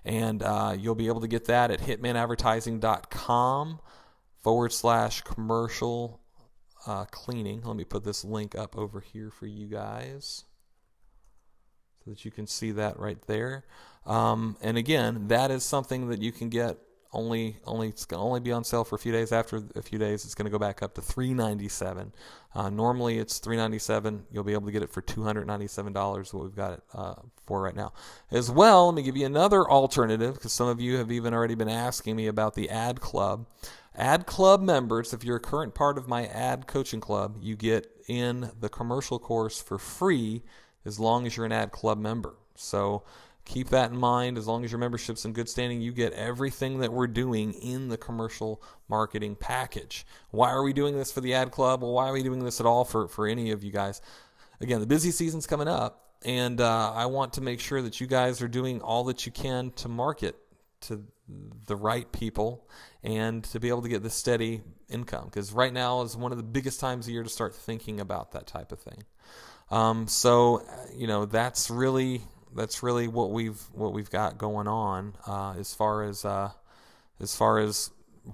And you'll be able to get that at hitmanadvertising.com/commercial cleaning. Let me put this link up over here for you guys so that you can see that right there. And again, that is something that you can get it's going to only be on sale for a few days. After a few days, it's going to go back up to $397. Normally it's $397. You'll be able to get it for $297, what we've got it for right now. As well, let me give you another alternative, because some of you have even already been asking me about the Ad Club. Ad Club members, if you're a current part of my Ad Coaching Club, you get in the commercial course for free as long as you're an Ad Club member. So keep that in mind. As long as your membership's in good standing, you get everything that we're doing in the commercial marketing package. Why are we doing this for the Ad Club? Well, why are we doing this at all for any of you guys? Again, the busy season's coming up, and I want to make sure that you guys are doing all that you can to market to the right people and to be able to get the steady income, because right now is one of the biggest times of year to start thinking about that type of thing. So that's really what we've got going on as far as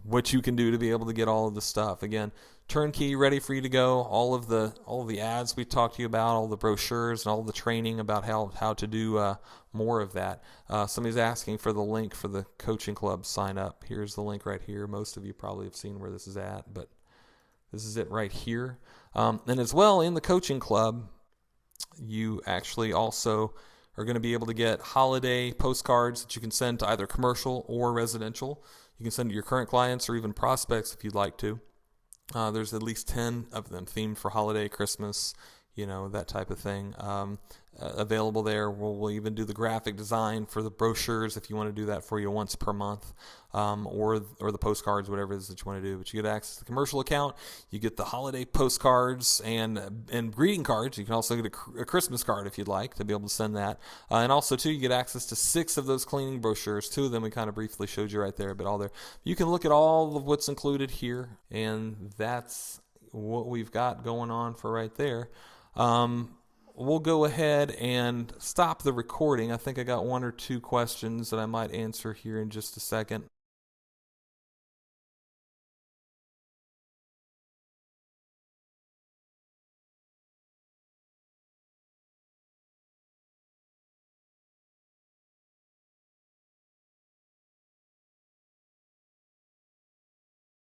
what you can do to be able to get all of the stuff. Again, turnkey, ready for you to go. All of the ads we talked to you about, all the brochures and all the training about how to do more of that. Somebody's asking for the link for the coaching club sign up. Here's the link right here. Most of you probably have seen where this is at, but this is it right here. And as well, in the coaching club, you actually also are going to be able to get holiday postcards that you can send to either commercial or residential. You can send to your current clients or even prospects if you'd like to. There's at least 10 of them themed for holiday, Christmas, that type of thing. Available there. We'll even do the graphic design for the brochures if you want to do that for you once per month, or the postcards, whatever it is that you want to do. But you get access to the commercial account. You get the holiday postcards and greeting cards. You can also get a Christmas card if you'd like to be able to send that. And also, too, you get access to 6 of those cleaning brochures. 2 of them we kind of briefly showed you right there, but all there. You can look at all of what's included here, and that's what we've got going on for right there. We'll go ahead and stop the recording. I think I got 1 or 2 questions that I might answer here in just a second.